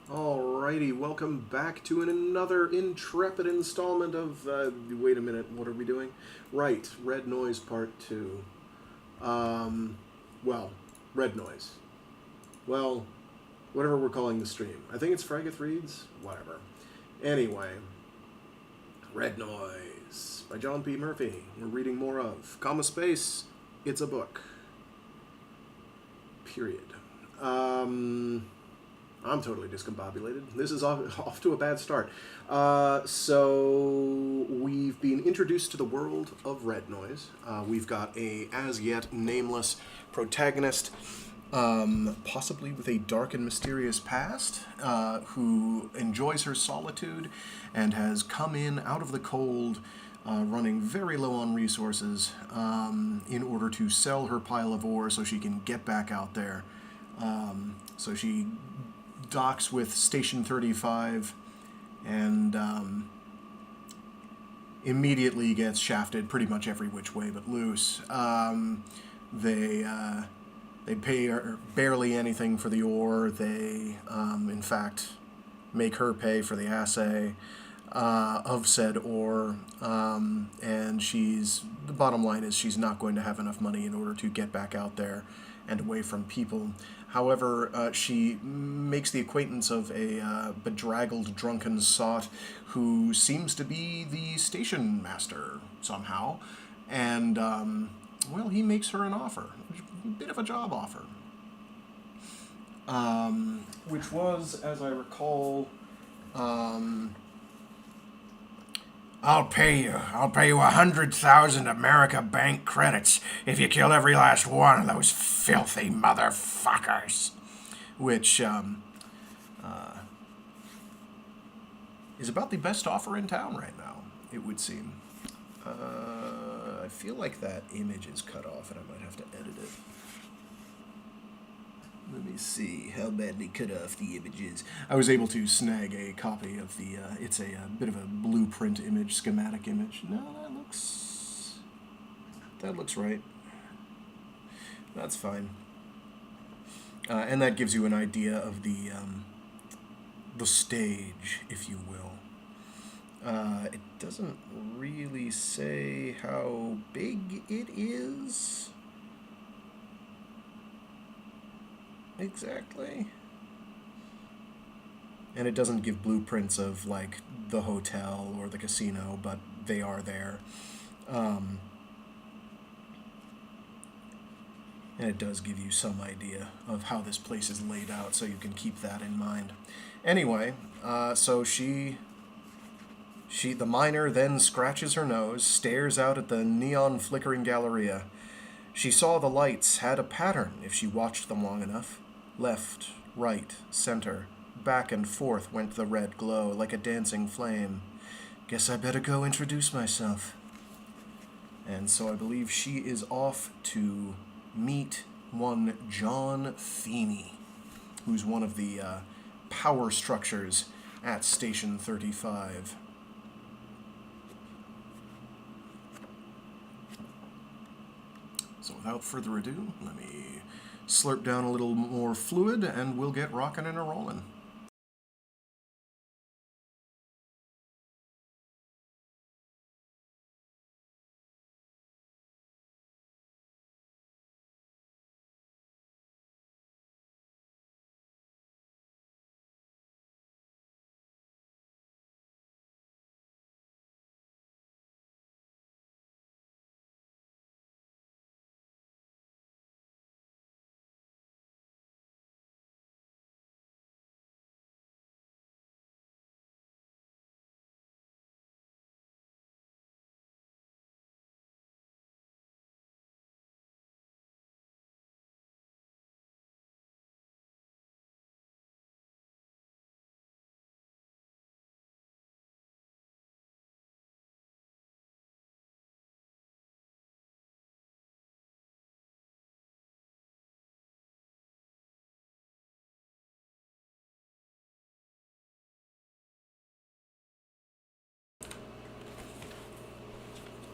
Alrighty, welcome back to another intrepid installment of. Wait a minute, what are we doing? Right, Red Noise Part 2. Um, well, Red Noise. Well, whatever we're calling the stream. I think it's Fraggoth Reads? Whatever. Anyway, Red Noise by John P. Murphy. We're reading more of. Comma Space, it's a book. Period. I'm totally discombobulated. This is off to a bad start. So we've been introduced to the world of Red Noise. We've got a as yet nameless protagonist, possibly with a dark and mysterious past, who enjoys her solitude and has come in out of the cold, running very low on resources, in order to sell her pile of ore so she can get back out there. So she docks with Station 35 and immediately gets shafted pretty much every which way but loose. They pay her barely anything for the ore. They, in fact, make her pay for the assay of said ore. And the bottom line is she's not going to have enough money in order to get back out there and away from people. However, she makes the acquaintance of a bedraggled, drunken sot who seems to be the station master somehow. And, well, he makes her an offer, a bit of a job offer. Which was, as I recall, I'll pay you 100,000 America Bank credits if you kill every last one of those filthy motherfuckers. Which, is about the best offer in town right now, it would seem. I feel like that image is cut off and I might have to edit it. Let me see how badly cut off the image is. I was able to snag a copy of the, it's a bit of a blueprint image, schematic image. No, that looks right. That's fine. And that gives you an idea of the stage, if you will. It doesn't really say how big it is. Exactly. And it doesn't give blueprints of, like, the hotel or the casino, but they are there. And it does give you some idea of how this place is laid out, so you can keep that in mind. Anyway, so the miner then scratches her nose, stares out at the neon flickering galleria. She saw the lights had a pattern if she watched them long enough. Left, right, center, back and forth went the red glow like a dancing flame. Guess I better go introduce myself. And so I believe she is off to meet one John Feeney, who's one of the power structures at Station 35. So without further ado, let me slurp down a little more fluid and we'll get rockin' and a-rollin'.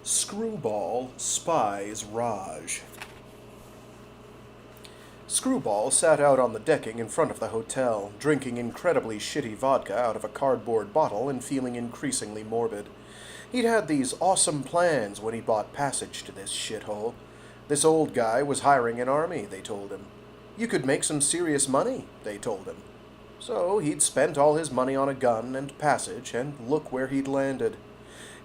Screwball spies Raj. Screwball sat out on the decking in front of the hotel, drinking incredibly shitty vodka out of a cardboard bottle and feeling increasingly morbid. He'd had these awesome plans when he bought passage to this shithole. This old guy was hiring an army, they told him. You could make some serious money, they told him. So he'd spent all his money on a gun and passage, and look where he'd landed.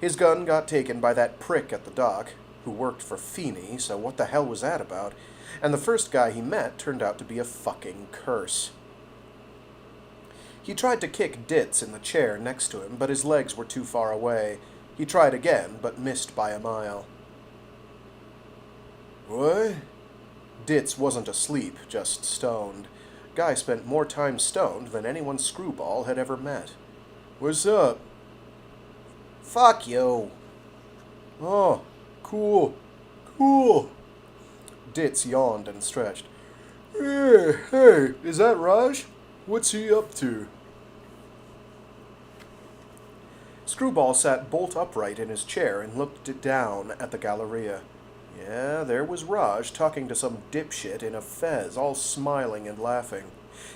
His gun got taken by that prick at the dock, who worked for Feeney, so what the hell was that about? And the first guy he met turned out to be a fucking curse. He tried to kick Ditz in the chair next to him, but his legs were too far away. He tried again, but missed by a mile. What? Ditz wasn't asleep, just stoned. Guy spent more time stoned than anyone Screwball had ever met. What's up? Fuck you. Oh, cool. Cool. Ditz yawned and stretched. Hey, is that Raj? What's he up to? Screwball sat bolt upright in his chair and looked down at the Galleria. Yeah, there was Raj talking to some dipshit in a fez, all smiling and laughing.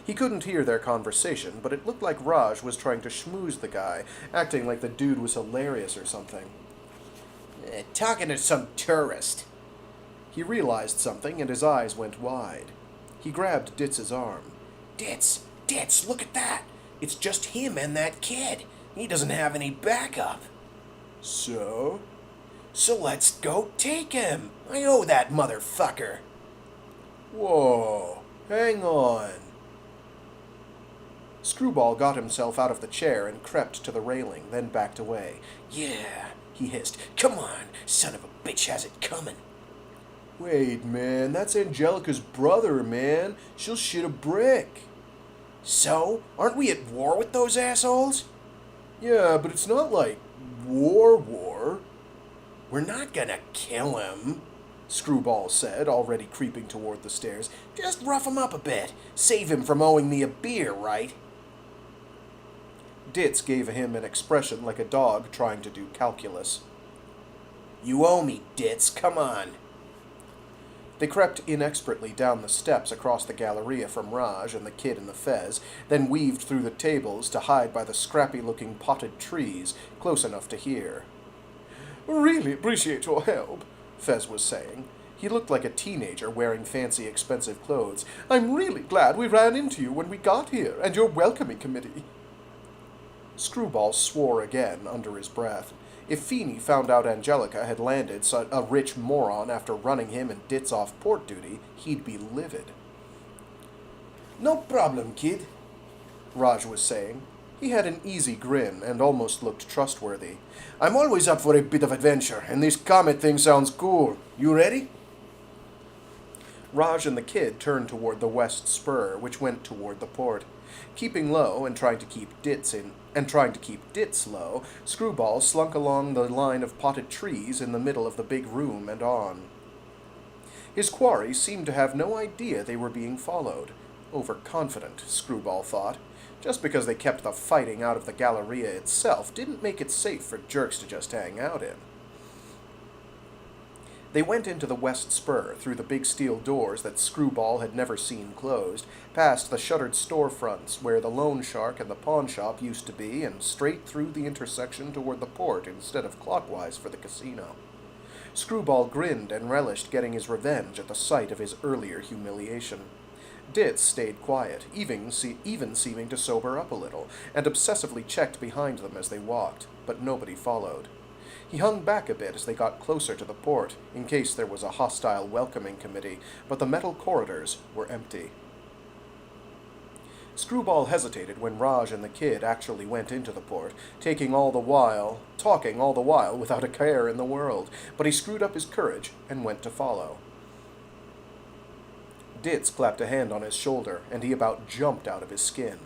He couldn't hear their conversation, but it looked like Raj was trying to schmooze the guy, acting like the dude was hilarious or something. Talking to some tourist. He realized something, and his eyes went wide. He grabbed Ditz's arm. Ditz, look at that! It's just him and that kid. He doesn't have any backup. So? So let's go take him. I owe that motherfucker. Whoa, hang on. Screwball got himself out of the chair and crept to the railing, then backed away. Yeah, he hissed. Come on, son of a bitch has it coming. Wait, man, that's Angelica's brother, man. She'll shit a brick. So? Aren't we at war with those assholes? Yeah, but it's not like war. We're not gonna kill him, Screwball said, already creeping toward the stairs. Just rough him up a bit. Save him from owing me a beer, right? Ditz gave him an expression like a dog trying to do calculus. You owe me, Ditz. Come on. They crept inexpertly down the steps across the Galleria from Raj and the kid in the fez, then weaved through the tables to hide by the scrappy-looking potted trees, close enough to hear. Really appreciate your help, Fez was saying. He looked like a teenager wearing fancy, expensive clothes. I'm really glad we ran into you when we got here, and your welcoming committee. Screwball swore again under his breath. If Feeney found out Angelica had landed a rich moron after running him and Ditz off port duty, he'd be livid. No problem, kid, Raj was saying. He had an easy grin and almost looked trustworthy. I'm always up for a bit of adventure, and this comet thing sounds cool. You ready? Raj and the kid turned toward the west spur, which went toward the port. Keeping low and trying to keep Ditz low, Screwball slunk along the line of potted trees in the middle of the big room and on. His quarry seemed to have no idea they were being followed. Overconfident, Screwball thought. Just because they kept the fighting out of the Galleria itself didn't make it safe for jerks to just hang out in. They went into the west spur through the big steel doors that Screwball had never seen closed, past the shuttered storefronts where the loan shark and the pawn shop used to be, and straight through the intersection toward the port instead of clockwise for the casino. Screwball grinned and relished getting his revenge at the sight of his earlier humiliation. Ditz stayed quiet, even seeming to sober up a little, and obsessively checked behind them as they walked, but nobody followed. He hung back a bit as they got closer to the port, in case there was a hostile welcoming committee, but the metal corridors were empty. Screwball hesitated when Raj and the kid actually went into the port, talking all the while without a care in the world, but he screwed up his courage and went to follow. Ditz clapped a hand on his shoulder, and he about jumped out of his skin.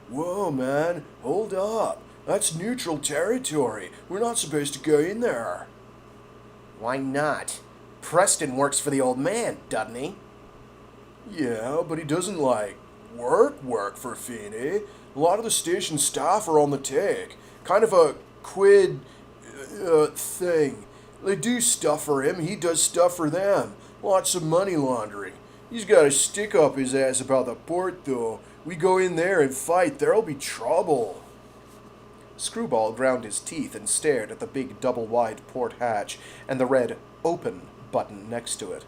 Whoa, man, hold up. That's neutral territory. We're not supposed to go in there. Why not? Preston works for the old man, doesn't he? Yeah, but he doesn't, work for Feeney. A lot of the station staff are on the take. Kind of a quid thing. They do stuff for him, he does stuff for them. Lots of money laundering. He's got a stick up his ass about the port, though. We go in there and fight, there'll be trouble. Screwball ground his teeth and stared at the big double-wide port hatch and the red "Open" button next to it.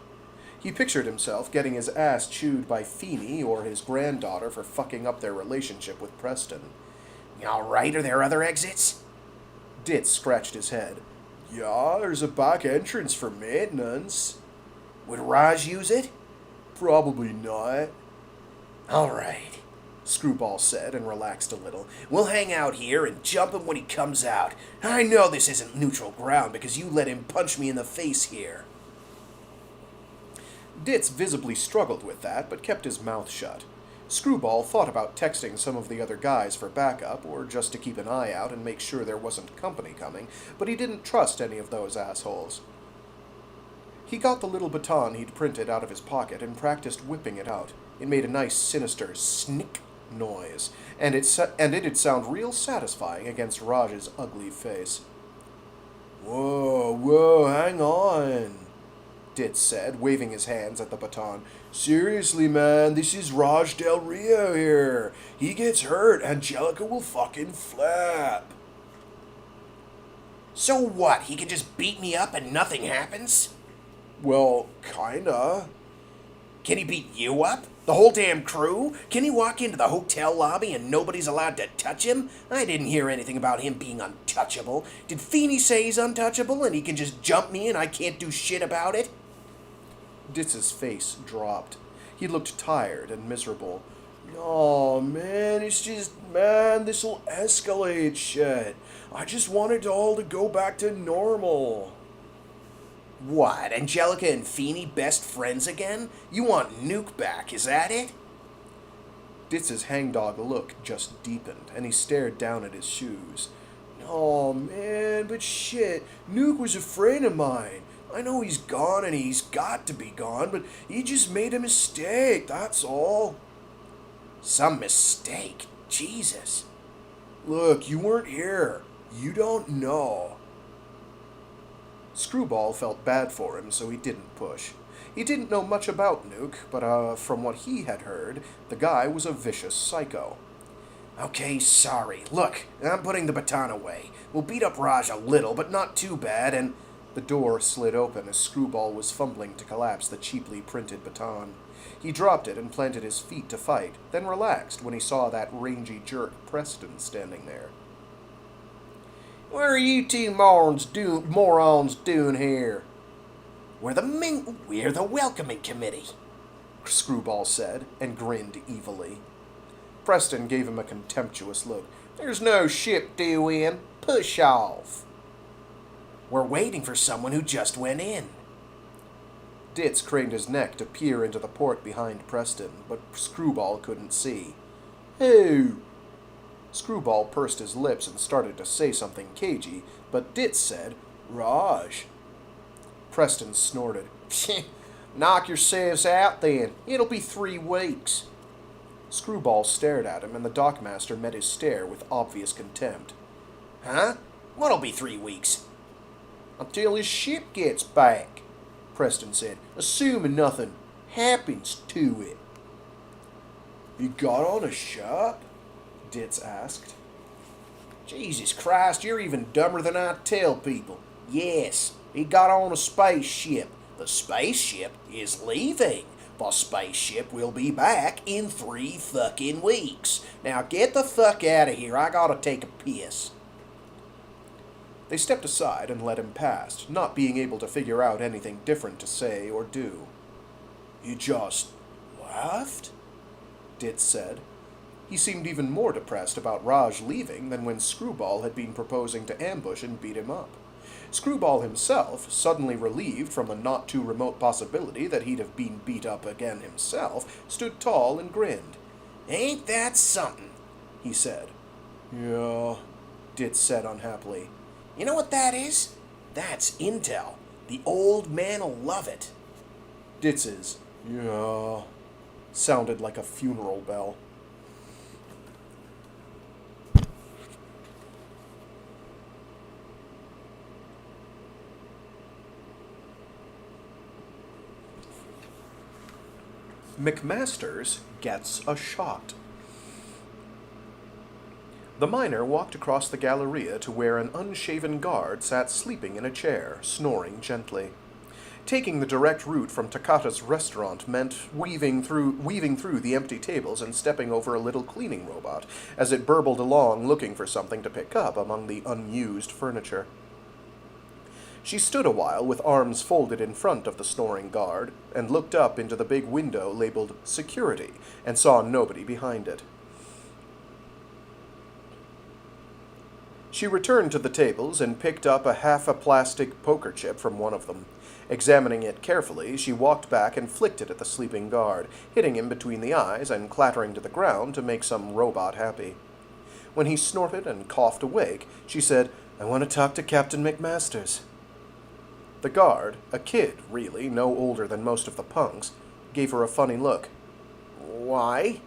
He pictured himself getting his ass chewed by Feeny or his granddaughter for fucking up their relationship with Preston. You all right? Are there other exits? Ditz scratched his head. Yeah, there's a back entrance for maintenance. Would Raj use it? Probably not. All right, Screwball said and relaxed a little. We'll hang out here and jump him when he comes out. I know this isn't neutral ground because you let him punch me in the face here. Ditz visibly struggled with that, but kept his mouth shut. Screwball thought about texting some of the other guys for backup, or just to keep an eye out and make sure there wasn't company coming, but he didn't trust any of those assholes. He got the little baton he'd printed out of his pocket and practiced whipping it out. It made a nice, sinister snick noise, and it'd sound real satisfying against Raj's ugly face. Whoa, hang on, Ditz said, waving his hands at the baton. Seriously, man, this is Raj Del Rio here. He gets hurt, Angelica will fucking flap. So what, he can just beat me up and nothing happens? Well, kinda. Can he beat you up? The whole damn crew? Can he walk into the hotel lobby and nobody's allowed to touch him? I didn't hear anything about him being untouchable. Did Feeny say he's untouchable and he can just jump me and I can't do shit about it? Ditz's face dropped. He looked tired and miserable. Oh, man, it's just, man, this'll escalate shit. I just want it all to go back to normal. What, Angelica and Feeny best friends again? You want Nuke back, is that it? Ditz's hangdog look just deepened, and he stared down at his shoes. Oh, man, but shit, Nuke was a friend of mine. I know he's gone and he's got to be gone, but he just made a mistake, that's all. Some mistake? Jesus. Look, you weren't here. You don't know. Screwball felt bad for him, so he didn't push. He didn't know much about Nuke, but from what he had heard, the guy was a vicious psycho. Okay, sorry. Look, I'm putting the baton away. We'll beat up Raj a little, but not too bad, and... The door slid open as Screwball was fumbling to collapse the cheaply printed baton. He dropped it and planted his feet to fight, then relaxed when he saw that rangy jerk Preston standing there. What are you two morons doing here? We're the welcoming committee, Screwball said, and grinned evilly. Preston gave him a contemptuous look. There's no ship due in. Push off. We're waiting for someone who just went in. Ditz craned his neck to peer into the port behind Preston, but Screwball couldn't see. Who? Screwball pursed his lips and started to say something cagey, but Ditz said, Raj. Preston snorted. Knock yourselves out then. It'll be 3 weeks. Screwball stared at him, and the dockmaster met his stare with obvious contempt. Huh? What'll be 3 weeks? Until his ship gets back, Preston said, assuming nothing happens to it. You got on a ship? Ditz asked. Jesus Christ, you're even dumber than I tell people. Yes, he got on a spaceship. The spaceship is leaving. The spaceship will be back in 3 fucking weeks. Now get the fuck out of here. I gotta take a piss. They stepped aside and let him pass, not being able to figure out anything different to say or do. You just left? Ditz said. He seemed even more depressed about Raj leaving than when Screwball had been proposing to ambush and beat him up. Screwball himself, suddenly relieved from the not-too-remote possibility that he'd have been beat up again himself, stood tall and grinned. Ain't that something? He said. Yeah, Ditz said unhappily. You know what that is? That's intel. The old man'll love it. Ditz's, yeah, sounded like a funeral bell. McMasters gets a shot. The miner walked across the galleria to where an unshaven guard sat sleeping in a chair, snoring gently. Taking the direct route from Takata's restaurant meant weaving through the empty tables and stepping over a little cleaning robot as it burbled along looking for something to pick up among the unused furniture. She stood a while with arms folded in front of the snoring guard and looked up into the big window labeled Security and saw nobody behind it. She returned to the tables and picked up half a plastic poker chip from one of them. Examining it carefully, she walked back and flicked it at the sleeping guard, hitting him between the eyes and clattering to the ground to make some robot happy. When he snorted and coughed awake, she said, "I want to talk to Captain McMasters." The guard, a kid, really, no older than most of the punks, gave her a funny look. "Why?"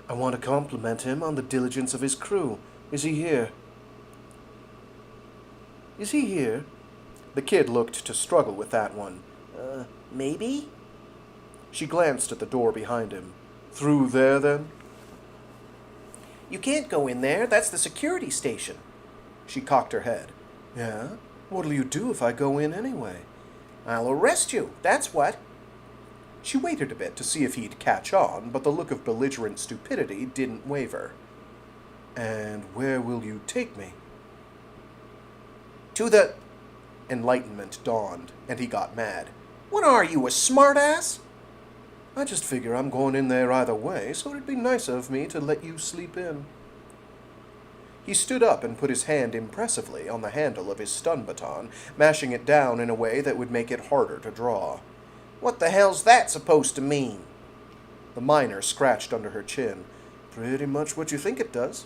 "I want to compliment him on the diligence of his crew. Is he here?" "Is he here?" The kid looked to struggle with that one. Maybe?" She glanced at the door behind him. "Through there, then?" "You can't go in there. That's the security station." She cocked her head. "Yeah? What'll you do if I go in anyway?" "I'll arrest you, that's what." She waited a bit to see if he'd catch on, but the look of belligerent stupidity didn't waver. "And where will you take me?" "To the—" Enlightenment dawned, and he got mad. "What are you, a smartass?" "I just figure I'm going in there either way, so it'd be nicer of me to let you sleep in." He stood up and put his hand impressively on the handle of his stun baton, mashing it down in a way that would make it harder to draw. "What the hell's that supposed to mean?" The miner scratched under her chin. "Pretty much what you think it does."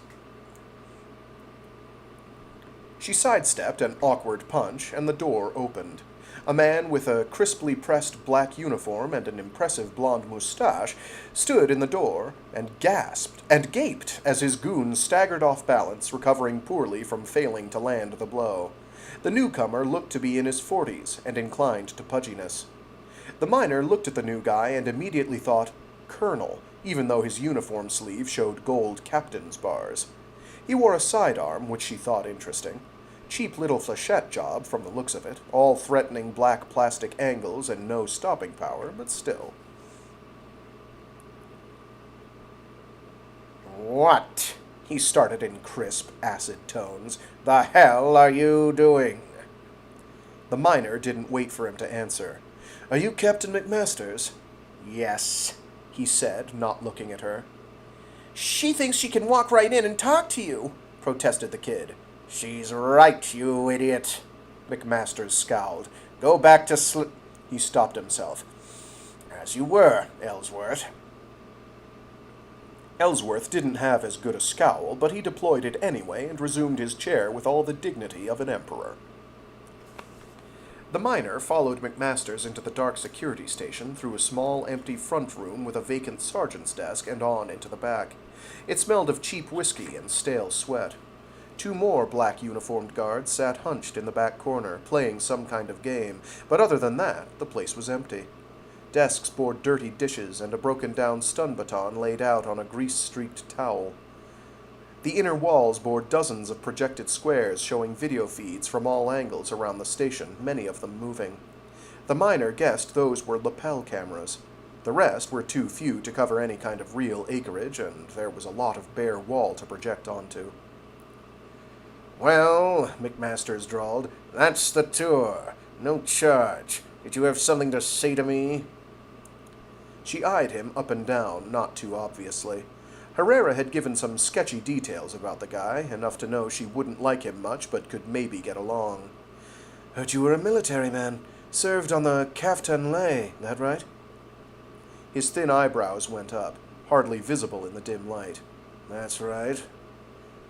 She sidestepped an awkward punch, and the door opened. A man with a crisply pressed black uniform and an impressive blonde moustache stood in the door and gasped and gaped as his goons staggered off balance, recovering poorly from failing to land the blow. The newcomer looked to be in his 40s and inclined to pudginess. The miner looked at the new guy and immediately thought, Colonel, even though his uniform sleeve showed gold captain's bars. He wore a sidearm, which she thought interesting. Cheap little flechette job, from the looks of it, all threatening black plastic angles and no stopping power, but still. "What?" he started in crisp, acid tones. "The hell are you doing?" The miner didn't wait for him to answer. "Are you Captain McMasters?" "Yes," he said, not looking at her. "She thinks she can walk right in and talk to you," protested the kid. "She's right, you idiot," McMasters scowled. "Go back to He stopped himself. "As you were, Ellsworth." Ellsworth didn't have as good a scowl, but he deployed it anyway and resumed his chair with all the dignity of an emperor. The miner followed McMasters into the dark security station through a small, empty front room with a vacant sergeant's desk and on into the back. It smelled of cheap whiskey and stale sweat. 2 more black uniformed guards sat hunched in the back corner, playing some kind of game, but other than that, the place was empty. Desks bore dirty dishes and a broken-down stun baton laid out on a grease-streaked towel. The inner walls bore dozens of projected squares showing video feeds from all angles around the station, many of them moving. The miner guessed those were lapel cameras. The rest were too few to cover any kind of real acreage, and there was a lot of bare wall to project onto. "Well," McMasters drawled, "that's the tour. No charge. Did you have something to say to me?" She eyed him up and down, not too obviously. Herrera had given some sketchy details about the guy, enough to know she wouldn't like him much, but could maybe get along. "Heard you were a military man. Served on the Kaftan Lay, that right?" His thin eyebrows went up, hardly visible in the dim light. "That's right."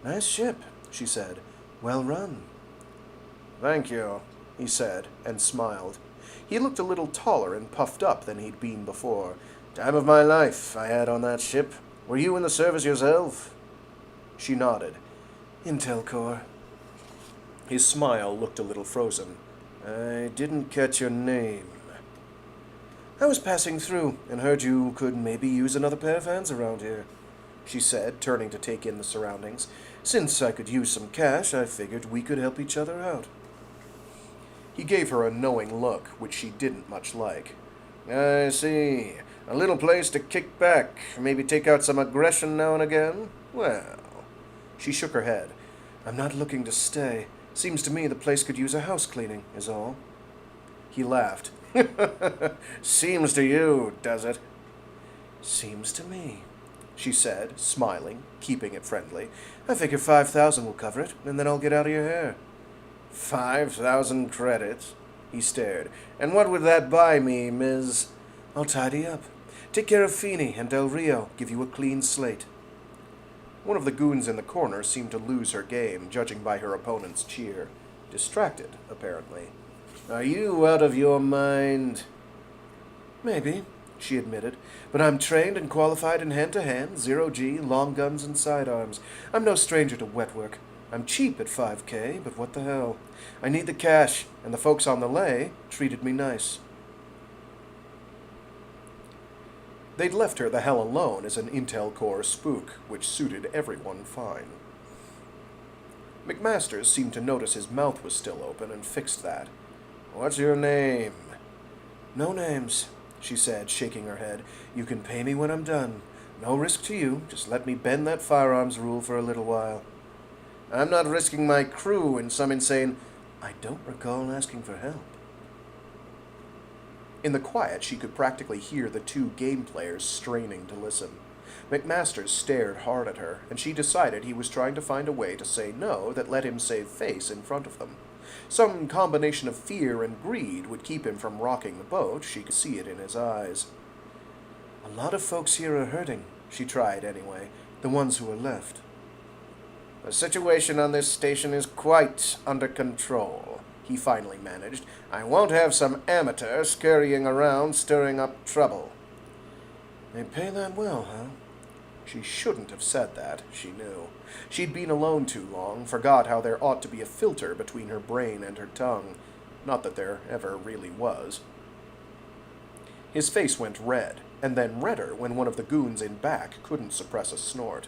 "Nice ship," she said. "Well run." "Thank you," he said, and smiled. He looked a little taller and puffed up than he'd been before. "Time of my life I had on that ship. Were you in the service yourself?" She nodded. "Intel Corps." His smile looked a little frozen. "I didn't catch your name." I was passing through and heard you could maybe use another pair of hands around here, she said, turning to take in the surroundings. Since I could use some cash, I figured we could help each other out. He gave her a knowing look, which she didn't much like. I see. A little place to kick back, maybe take out some aggression now and again? Well, she shook her head. I'm not looking to stay. Seems to me the place could use a house cleaning, is all. He laughed. Seems to you, does it? Seems to me, she said, smiling, keeping it friendly. I figure 5,000 will cover it, and then I'll get out of your hair. 5,000 credits? He stared. And what would that buy me, Ms.? I'll tidy up. Take care of Feeney and Del Rio. Give you a clean slate. One of the goons in the corner seemed to lose her game, judging by her opponent's cheer. Distracted, apparently. Are you out of your mind? Maybe, she admitted. But I'm trained and qualified in hand-to-hand, zero-G, long guns, and sidearms. I'm no stranger to wet work. I'm cheap at 5K, but what the hell? I need the cash, and the folks on the lay treated me nice. They'd left her the hell alone as an Intel Core spook, which suited everyone fine. McMasters seemed to notice his mouth was still open and fixed that. What's your name? No names, she said, shaking her head. You can pay me when I'm done. No risk to you. Just let me bend that firearms rule for a little while. I'm not risking my crew in some insane... I don't recall asking for help. In the quiet, she could practically hear the two game players straining to listen. McMasters stared hard at her, and she decided he was trying to find a way to say no that let him save face in front of them. Some combination of fear and greed would keep him from rocking the boat. She could see it in his eyes. A lot of folks here are hurting, she tried anyway, the ones who are left. The situation on this station is quite under control, he finally managed. I won't have some amateur scurrying around stirring up trouble. They pay that well, huh? She shouldn't have said that, she knew. She'd been alone too long, forgot how there ought to be a filter between her brain and her tongue. Not that there ever really was. His face went red, and then redder when one of the goons in back couldn't suppress a snort.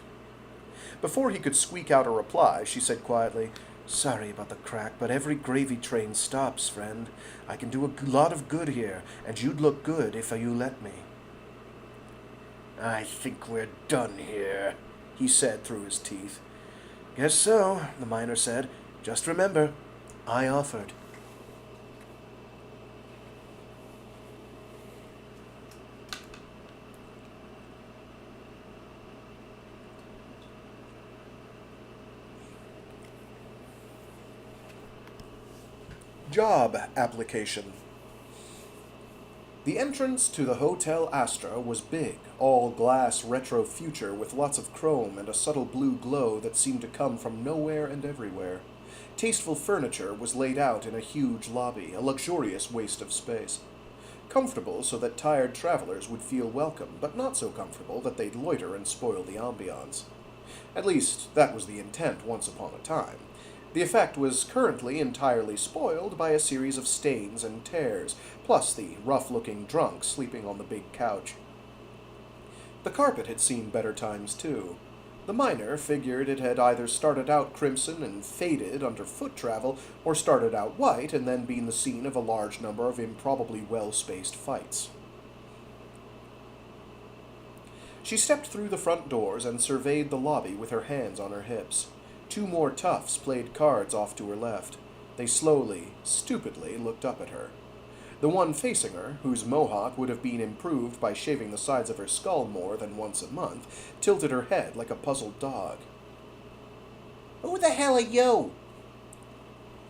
Before he could squeak out a reply, she said quietly, Sorry about the crack, but every gravy train stops, friend. I can do a lot of good here, and you'd look good if you let me. I think we're done here, he said through his teeth. Guess so, the miner said. Just remember, I offered. Job application. The entrance to the Hotel Astra was big, all glass retro future with lots of chrome and a subtle blue glow that seemed to come from nowhere and everywhere. Tasteful furniture was laid out in a huge lobby, a luxurious waste of space. Comfortable so that tired travelers would feel welcome, but not so comfortable that they'd loiter and spoil the ambiance. At least, that was the intent once upon a time. The effect was currently entirely spoiled by a series of stains and tears, plus the rough-looking drunk sleeping on the big couch. The carpet had seen better times, too. The miner figured it had either started out crimson and faded under foot travel, or started out white and then been the scene of a large number of improbably well-spaced fights. She stepped through the front doors and surveyed the lobby with her hands on her hips. Two more toughs played cards off to her left. They slowly, stupidly looked up at her. The one facing her, whose mohawk would have been improved by shaving the sides of her skull more than once a month, tilted her head like a puzzled dog. Who the hell are you?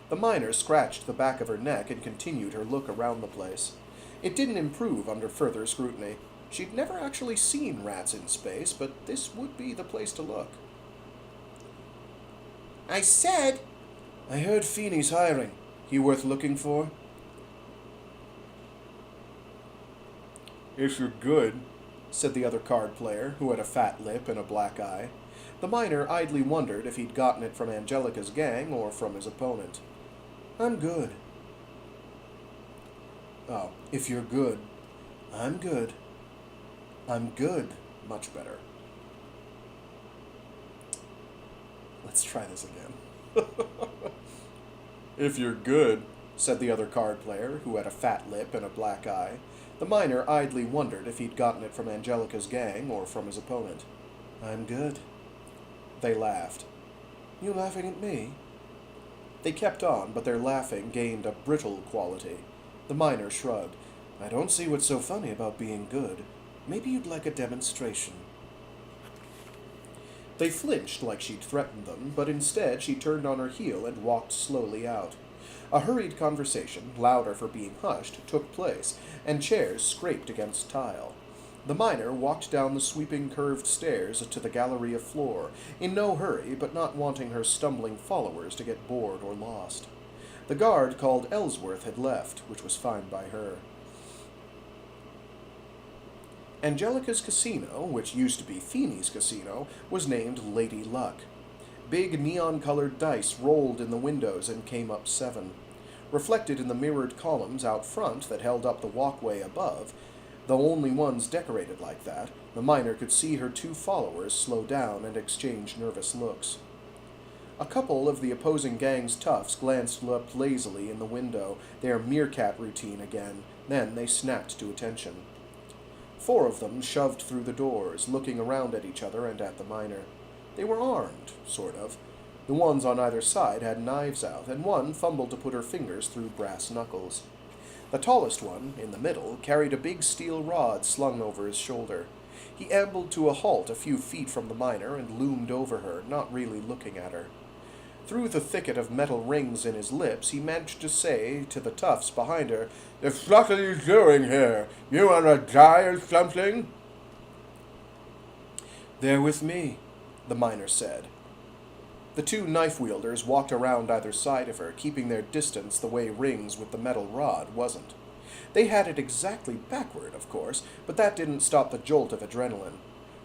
The miner scratched the back of her neck and continued her look around the place. It didn't improve under further scrutiny. She'd never actually seen rats in space, but this would be the place to look. I said... I heard Feeney's hiring. He worth looking for? If you're good, said the other card player, who had a fat lip and a black eye. The miner idly wondered if he'd gotten it from Angelica's gang or from his opponent. I'm good. Oh, if you're good. I'm good. I'm good. Much better. Let's try this again. If you're good, said the other card player, who had a fat lip and a black eye. The miner idly wondered if he'd gotten it from Angelica's gang or from his opponent. I'm good. They laughed. You laughing at me? They kept on, but their laughing gained a brittle quality. The miner shrugged. I don't see what's so funny about being good. Maybe you'd like a demonstration. They flinched like she'd threatened them, but instead she turned on her heel and walked slowly out. A hurried conversation, louder for being hushed, took place, and chairs scraped against tile. The miner walked down the sweeping curved stairs to the galleria floor, in no hurry, but not wanting her stumbling followers to get bored or lost. The guard called Ellsworth had left, which was fine by her. Angelica's casino, which used to be Feeney's casino, was named Lady Luck. Big neon-colored dice rolled in the windows and came up 7. Reflected in the mirrored columns out front that held up the walkway above, though only ones decorated like that, the miner could see her 2 followers slow down and exchange nervous looks. A couple of the opposing gang's toughs glanced up lazily in the window, their meerkat routine again. Then they snapped to attention. 4 of them shoved through the doors, looking around at each other and at the miner. They were armed, sort of. The ones on either side had knives out, and one fumbled to put her fingers through brass knuckles. The tallest one, in the middle, carried a big steel rod slung over his shoulder. He ambled to a halt a few feet from the miner and loomed over her, not really looking at her. Through the thicket of metal rings in his lips, he managed to say to the toughs behind her, "The fuck are you doing here? You wanna die or something?" "They're with me," the miner said. The 2 knife-wielders walked around either side of her, keeping their distance the way Rings with the metal rod wasn't. They had it exactly backward, of course, but that didn't stop the jolt of adrenaline.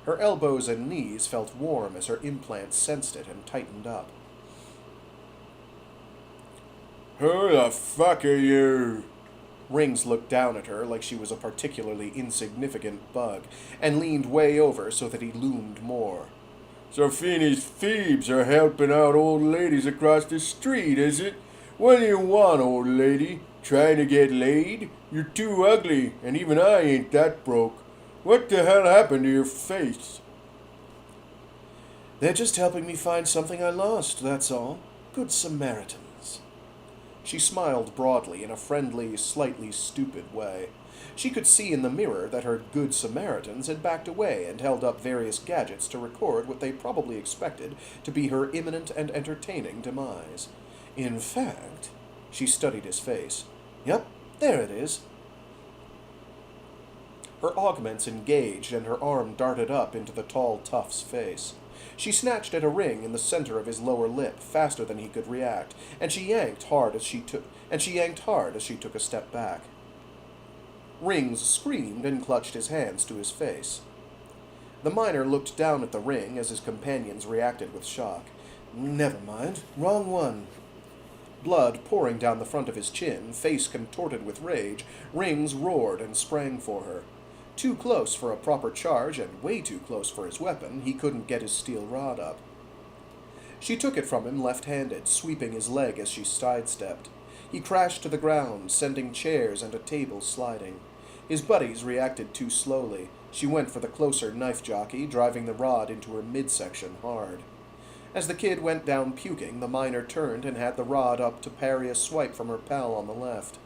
Her elbows and knees felt warm as her implants sensed it and tightened up. "Who the fuck are you?" Rings looked down at her like she was a particularly insignificant bug, and leaned way over so that he loomed more. "So Feeney's Phoebes are helping out old ladies across the street, is it? What do you want, old lady? Trying to get laid? You're too ugly, and even I ain't that broke. What the hell happened to your face?" "They're just helping me find something I lost, that's all. Good Samaritans." She smiled broadly in a friendly, slightly stupid way. She could see in the mirror that her Good Samaritans had backed away and held up various gadgets to record what they probably expected to be her imminent and entertaining demise. In fact, she studied his face. Yep, there it is. Her augments engaged and her arm darted up into the tall tough's face. She snatched at a ring in the center of his lower lip faster than he could react, and she yanked hard as she took a step back. Rings screamed and clutched his hands to his face. The miner looked down at the ring as his companions reacted with shock. "Never mind. Wrong one." Blood pouring down the front of his chin, face contorted with rage, Rings roared and sprang for her. Too close for a proper charge and way too close for his weapon, he couldn't get his steel rod up. She took it from him left-handed, sweeping his leg as she sidestepped. He crashed to the ground, sending chairs and a table sliding. His buddies reacted too slowly. She went for the closer knife jockey, driving the rod into her midsection hard. As the kid went down puking, the miner turned and had the rod up to parry a swipe from her pal on the left.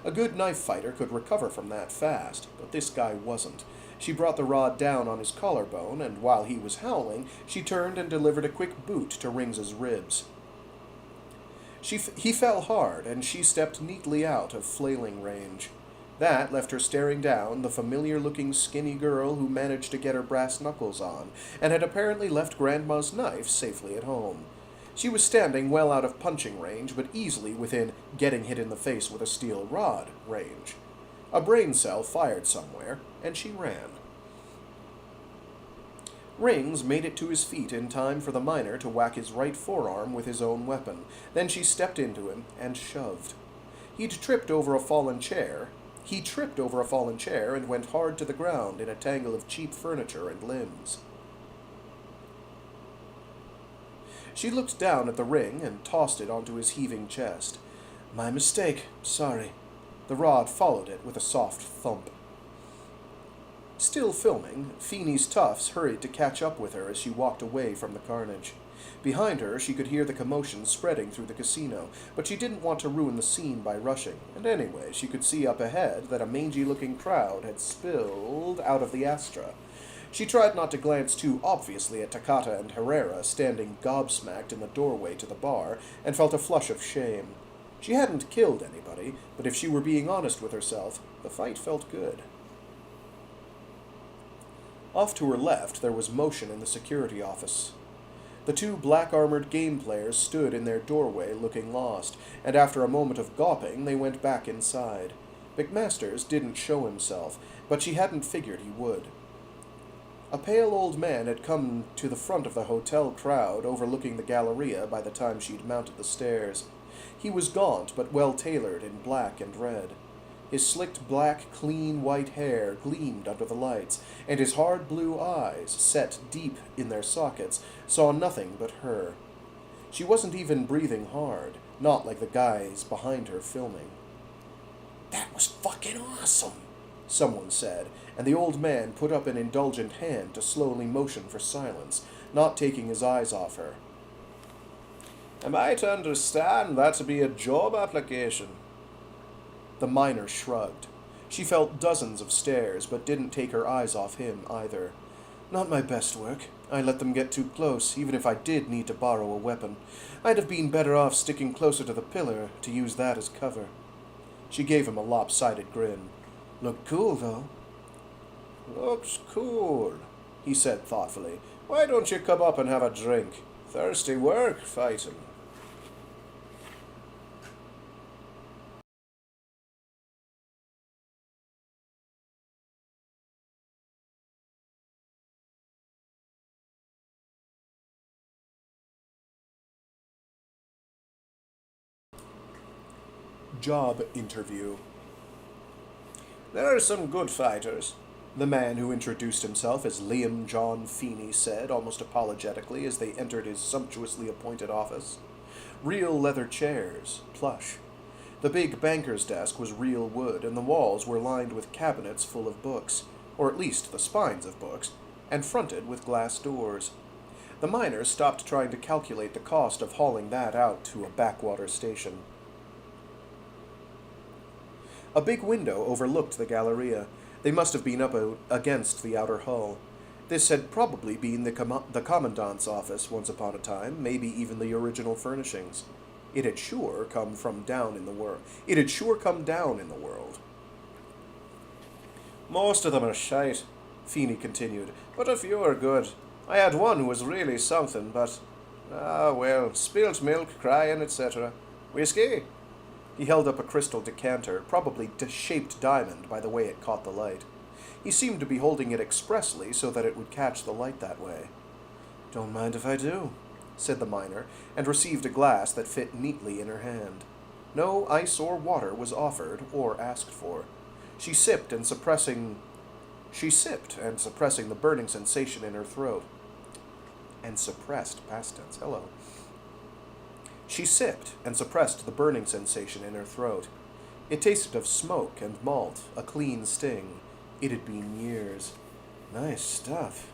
A good knife fighter could recover from that fast, but this guy wasn't. She brought the rod down on his collarbone, and while he was howling, she turned and delivered a quick boot to Rings's ribs. He fell hard, and she stepped neatly out of flailing range. That left her staring down the familiar-looking skinny girl who managed to get her brass knuckles on, and had apparently left Grandma's knife safely at home. She was standing well out of punching range, but easily within getting hit in the face with a steel rod range. A brain cell fired somewhere, and she ran. Rings made it to his feet in time for the miner to whack his right forearm with his own weapon. Then she stepped into him and shoved. He'd tripped over a fallen chair. He tripped over a fallen chair and went hard to the ground in a tangle of cheap furniture and limbs. She looked down at the ring and tossed it onto his heaving chest. "My mistake. Sorry." The rod followed it with a soft thump. Still filming, Feeney's toughs hurried to catch up with her as she walked away from the carnage. Behind her, she could hear the commotion spreading through the casino, but she didn't want to ruin the scene by rushing, and anyway, she could see up ahead that a mangy-looking crowd had spilled out of the Astra. She tried not to glance too obviously at Takata and Herrera standing gobsmacked in the doorway to the bar, and felt a flush of shame. She hadn't killed anybody, but if she were being honest with herself, the fight felt good. Off to her left, there was motion in the security office. The two black-armored game players stood in their doorway looking lost, and after a moment of gawping, they went back inside. McMasters didn't show himself, but she hadn't figured he would. A pale old man had come to the front of the hotel crowd overlooking the Galleria by the time she'd mounted the stairs. He was gaunt but well-tailored in black and red. His slicked black, clean white hair gleamed under the lights, and his hard blue eyes, set deep in their sockets, saw nothing but her. She wasn't even breathing hard, not like the guys behind her filming. "That was fucking awesome," someone said, and the old man put up an indulgent hand to slowly motion for silence, not taking his eyes off her. "Am I to understand that to be a job application?" The miner shrugged. She felt dozens of stares, but didn't take her eyes off him either. "Not my best work. I let them get too close, even if I did need to borrow a weapon. I'd have been better off sticking closer to the pillar to use that as cover." She gave him a lopsided grin. "Look cool, though." "Looks cool," he said thoughtfully. "Why don't you come up and have a drink? Thirsty work, fighting." Job interview. "There are some good fighters," the man who introduced himself as Liam John Feeney said, almost apologetically, as they entered his sumptuously appointed office. Real leather chairs, plush. The big banker's desk was real wood, and the walls were lined with cabinets full of books, or at least the spines of books, and fronted with glass doors. The miner stopped trying to calculate the cost of hauling that out to a backwater station. A big window overlooked the Galleria. They must have been up against the outer hull. This had probably been the commandant's office once upon a time, maybe even the original furnishings. It had sure come down in the world. "Most of them are shite," Feeney continued, "but a few are good. I had one who was really something, but... spilt milk, crying, etc. Whiskey?" He held up a crystal decanter, probably shaped diamond by the way it caught the light. He seemed to be holding it expressly so that it would catch the light that way. "Don't mind if I do," said the miner, and received a glass that fit neatly in her hand. No ice or water was offered or asked for. She sipped and suppressing the burning sensation in her throat. And suppressed past tense. Hello. She sipped and suppressed the burning sensation in her throat. It tasted of smoke and malt, a clean sting. It had been years. Nice stuff.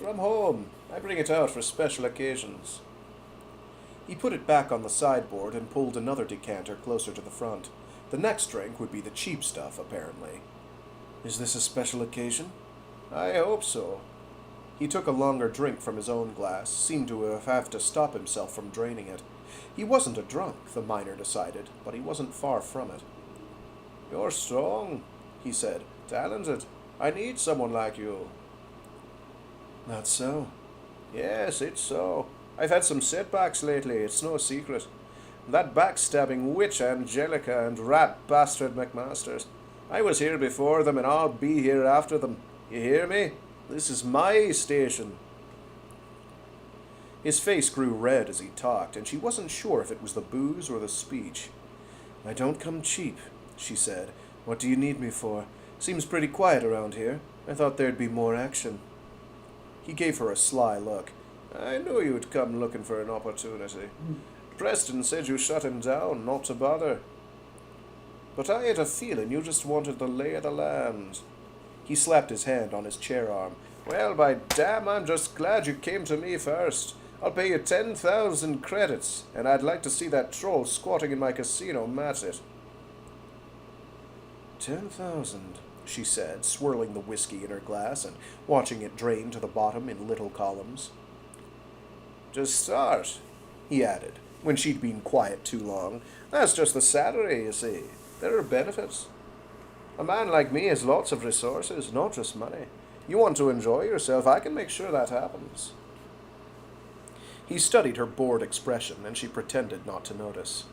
"From home. I bring it out for special occasions." He put it back on the sideboard and pulled another decanter closer to the front. The next drink would be the cheap stuff, apparently. "Is this a special occasion?" "I hope so." He took a longer drink from his own glass, seemed to have to stop himself from draining it. He wasn't a drunk, the miner decided, but he wasn't far from it. "You're strong," he said. "Talented. I need someone like you." "Not so." "Yes, it's so. I've had some setbacks lately, it's no secret. That backstabbing witch Angelica and rat bastard McMasters. I was here before them and I'll be here after them. You hear me? This is my station." His face grew red as he talked, and she wasn't sure if it was the booze or the speech. "I don't come cheap," she said. What do you need me for? Seems pretty quiet around here. I thought there'd be more action. He gave her a sly look. I knew you'd come looking for an opportunity. Preston said you shut him down, not to bother. But I had a feeling you just wanted the lay of the land. He slapped his hand on his chair arm. Well, by damn, I'm just glad you came to me first. I'll pay you 10,000 credits, and I'd like to see that troll squatting in my casino match it. 10,000, she said, swirling the whiskey in her glass and watching it drain to the bottom in little columns. To start, he added, when she'd been quiet too long. That's just the salary, you see. There are benefits. A man like me has lots of resources, not just money. You want to enjoy yourself, I can make sure that happens. He studied her bored expression, and she pretended not to notice.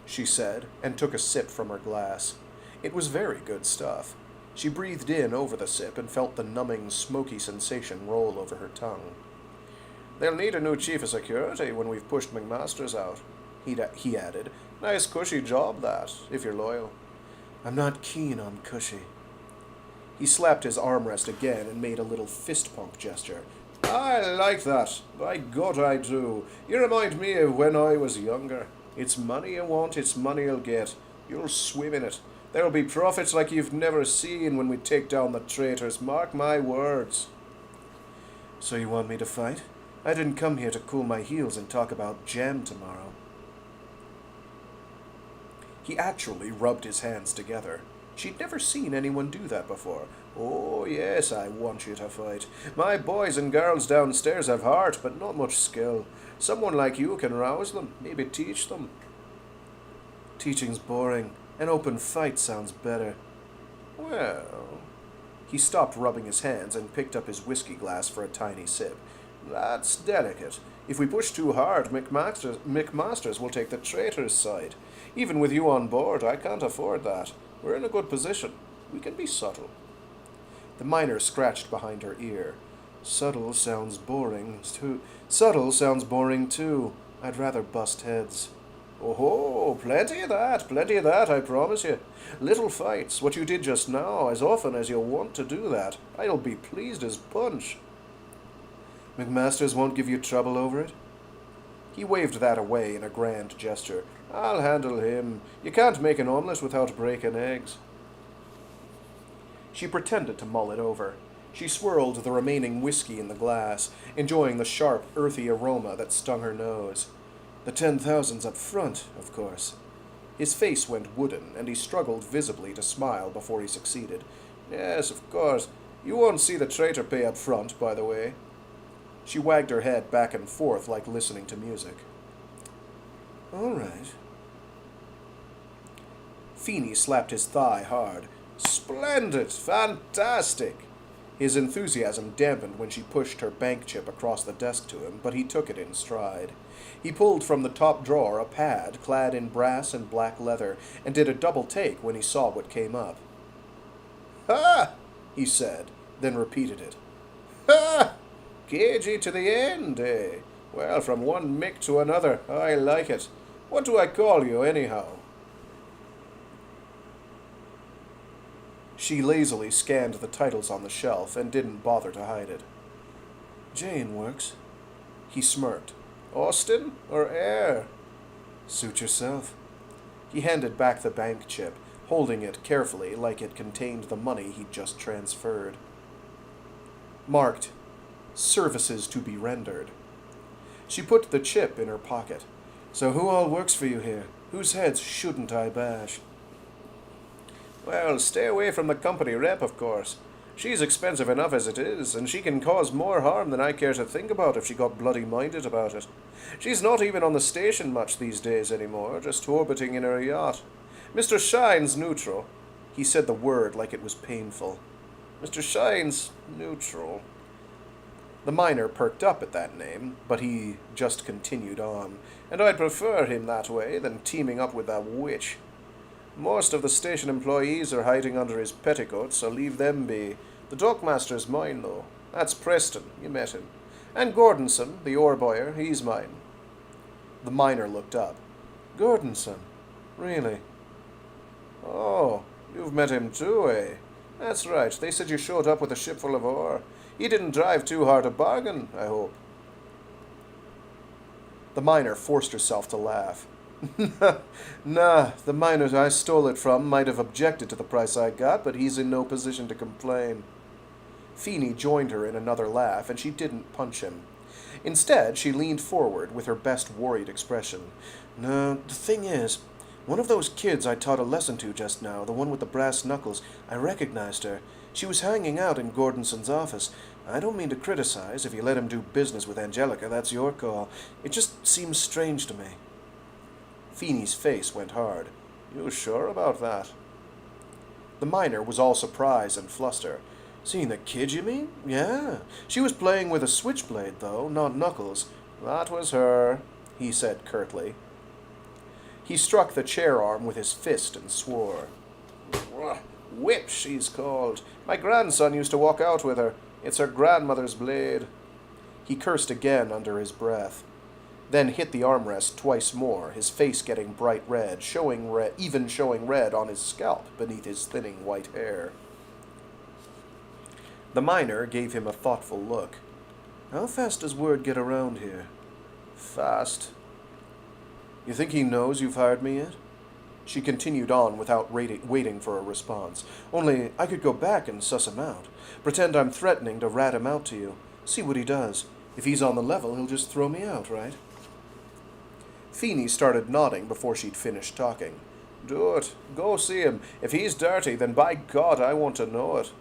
She said, and took a sip from her glass. It was very good stuff. She breathed in over the sip and felt the numbing, smoky sensation roll over her tongue. They'll need a new chief of security when we've pushed McMaster's out, he added. Nice cushy job, that, if you're loyal. I'm not keen on cushy. He slapped his armrest again and made a little fist pump gesture. I like that. By God, I do. You remind me of when I was younger. It's money you want, it's money you'll get. You'll swim in it. There'll be profits like you've never seen when we take down the traitors. Mark my words. So you want me to fight? I didn't come here to cool my heels and talk about jam tomorrow. He actually rubbed his hands together. She'd never seen anyone do that before. Oh, yes, I want you to fight. My boys and girls downstairs have heart, but not much skill. Someone like you can rouse them, maybe teach them. Teaching's boring. An open fight sounds better. Well... He stopped rubbing his hands and picked up his whiskey glass for a tiny sip. That's delicate. If we push too hard, McMasters will take the traitor's side. Even with you on board, I can't afford that. We're in a good position. We can be subtle. The miner scratched behind her ear. Subtle sounds boring too. I'd rather bust heads. Oh, plenty of that, I promise you. Little fights, what you did just now, as often as you want to do that. I'll be pleased as punch. McMasters won't give you trouble over it? He waved that away in a grand gesture. I'll handle him. You can't make an omelette without breaking eggs. She pretended to mull it over. She swirled the remaining whiskey in the glass, enjoying the sharp, earthy aroma that stung her nose. The 10,000's up front, of course. His face went wooden, and he struggled visibly to smile before he succeeded. Yes, of course. You won't see the traitor pay up front, by the way. She wagged her head back and forth like listening to music. All right. Feeney slapped his thigh hard. Splendid! Fantastic! His enthusiasm dampened when she pushed her bank chip across the desk to him, but he took it in stride. He pulled from the top drawer a pad clad in brass and black leather, and did a double take when he saw what came up. Ha! He said, then repeated it. Ha! Cagey to the end, eh? Well, from one Mick to another, I like it. What do I call you, anyhow? She lazily scanned the titles on the shelf and didn't bother to hide it. Jane works. He smirked. Austin or Air? Suit yourself. He handed back the bank chip, holding it carefully like it contained the money he'd just transferred. Marked, Services to be rendered. She put the chip in her pocket. So who all works for you here? Whose heads shouldn't I bash? Well, stay away from the company rep, of course. She's expensive enough as it is, and she can cause more harm than I care to think about if she got bloody-minded about it. She's not even on the station much these days anymore, just orbiting in her yacht. Mr. Shine's neutral. He said the word like it was painful. Mr. Shine's neutral. The miner perked up at that name, but he just continued on, and I'd prefer him that way than teaming up with that witch. Most of the station employees are hiding under his petticoats, so leave them be. The dockmaster's mine, though. That's Preston, you met him. And Gordonson, the ore boyer, he's mine. The miner looked up. Gordonson? Really? Oh, you've met him too, eh? That's right. They said you showed up with a ship full of ore. You didn't drive too hard a bargain, I hope. The miner forced herself to laugh. Nah, the miner I stole it from might have objected to the price I got, but he's in no position to complain. Feeney joined her in another laugh, and she didn't punch him. Instead, she leaned forward with her best worried expression. No, the thing is, one of those kids I taught a lesson to just now, the one with the brass knuckles, I recognized her. She was hanging out in Gordonson's office. I don't mean to criticize. If you let him do business with Angelica, that's your call. It just seems strange to me. Feeney's face went hard. You sure about that? The miner was all surprise and fluster. Seeing the kid, you mean? Yeah. She was playing with a switchblade, though, not knuckles. That was her, he said curtly. He struck the chair arm with his fist and swore. Whip, she's called. My grandson used to walk out with her. It's her grandmother's blade. He cursed again under his breath, then hit the armrest twice more, his face getting bright red, even showing red on his scalp beneath his thinning white hair. The miner gave him a thoughtful look. How fast does word get around here? Fast. You think he knows you've hired me yet? She continued on without waiting for a response. Only I could go back and suss him out. Pretend I'm threatening to rat him out to you. See what he does. If he's on the level, he'll just throw me out, right? Feeney started nodding before she'd finished talking. Do it. Go see him. If he's dirty, then by God, I want to know it.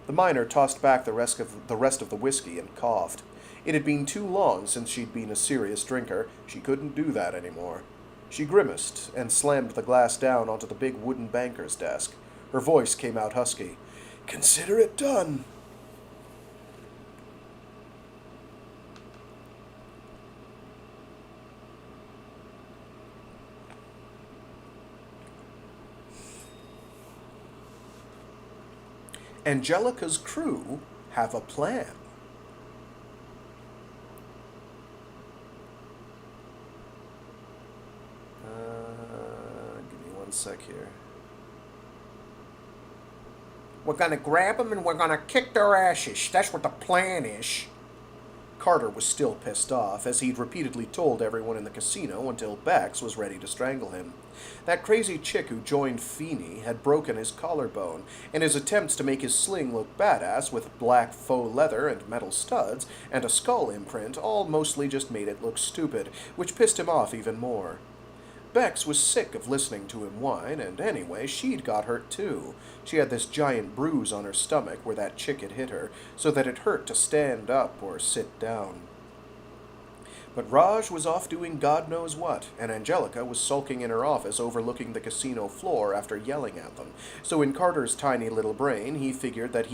The miner tossed back the rest of the whiskey and coughed. It had been too long since she'd been a serious drinker. She couldn't do that anymore. She grimaced and slammed the glass down onto the big wooden banker's desk. Her voice came out husky. Consider it done. Angelica's crew have a plan. Give me one sec here. We're gonna grab them and we're gonna kick their asses. That's what the plan is. Carter was still pissed off, as he'd repeatedly told everyone in the casino until Bex was ready to strangle him. That crazy chick who joined Feeney had broken his collarbone, and his attempts to make his sling look badass with black faux leather and metal studs and a skull imprint all mostly just made it look stupid, which pissed him off even more. Bex was sick of listening to him whine, and anyway, she'd got hurt too. She had this giant bruise on her stomach where that chick had hit her, so that it hurt to stand up or sit down. But Raj was off doing God knows what, and Angelica was sulking in her office overlooking the casino floor after yelling at them. So in Carter's tiny little brain, he figured that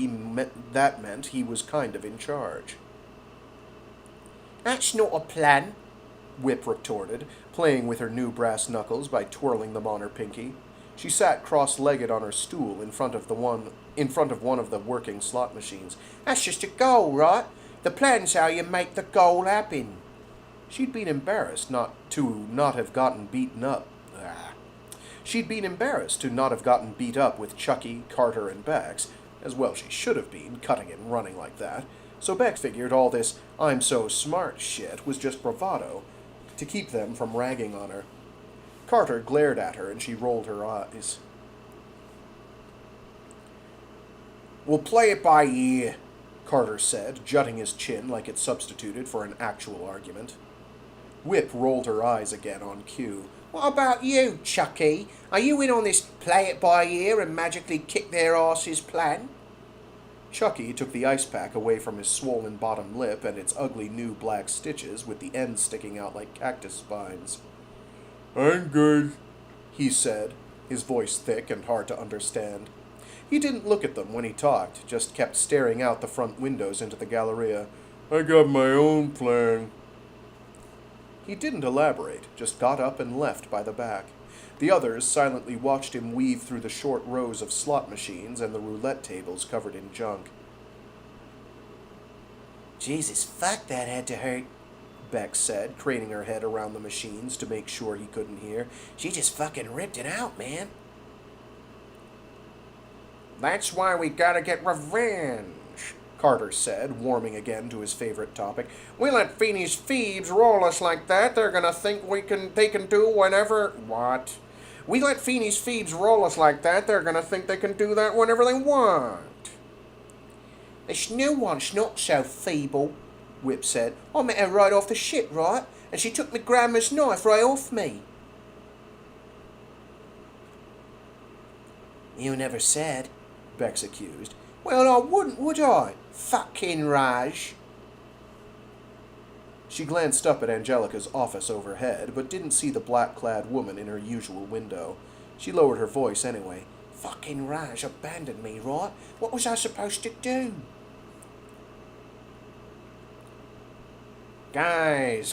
that meant he was kind of in charge. That's not a plan, Whip retorted, playing with her new brass knuckles by twirling them on her pinky. She sat cross-legged on her stool in front of one of the working slot machines. That's just a goal, right? The plan's how you make the goal happen. She'd been embarrassed to not have gotten beat up with Chucky, Carter, and Bex, as well she should have been, cutting and running like that. So Bex figured all this I'm so smart shit was just bravado, to keep them from ragging on her. Carter glared at her and she rolled her eyes. We'll play it by ear, Carter said, jutting his chin like it substituted for an actual argument. Whip rolled her eyes again on cue. What about you, Chucky? Are you in on this play it by ear and magically kick their asses plan? Chucky took the ice pack away from his swollen bottom lip and its ugly new black stitches with the ends sticking out like cactus spines. I'm good, he said, his voice thick and hard to understand. He didn't look at them when he talked, just kept staring out the front windows into the Galleria. I got my own plan. He didn't elaborate, just got up and left by the back. The others silently watched him weave through the short rows of slot machines and the roulette tables covered in junk. Jesus, fuck, that had to hurt, Bex said, craning her head around the machines to make sure he couldn't hear. She just fucking ripped it out, man. That's why we gotta get revenge, Carter said, warming again to his favorite topic. We let Feeney's Phoebes roll us like that, they're gonna think they can do whenever... What? We let Feeney's Phoebes roll us like that, they're gonna think they can do that whenever they want. This new one's not so feeble, Whip said. I met her right off the ship, right? And she took my grandma's knife right off me. You never said, Bex accused. Well, I wouldn't, would I? Fucking Raj. She glanced up at Angelica's office overhead, but didn't see the black-clad woman in her usual window. She lowered her voice anyway. Fucking Raj abandoned me, right? What was I supposed to do? Guys.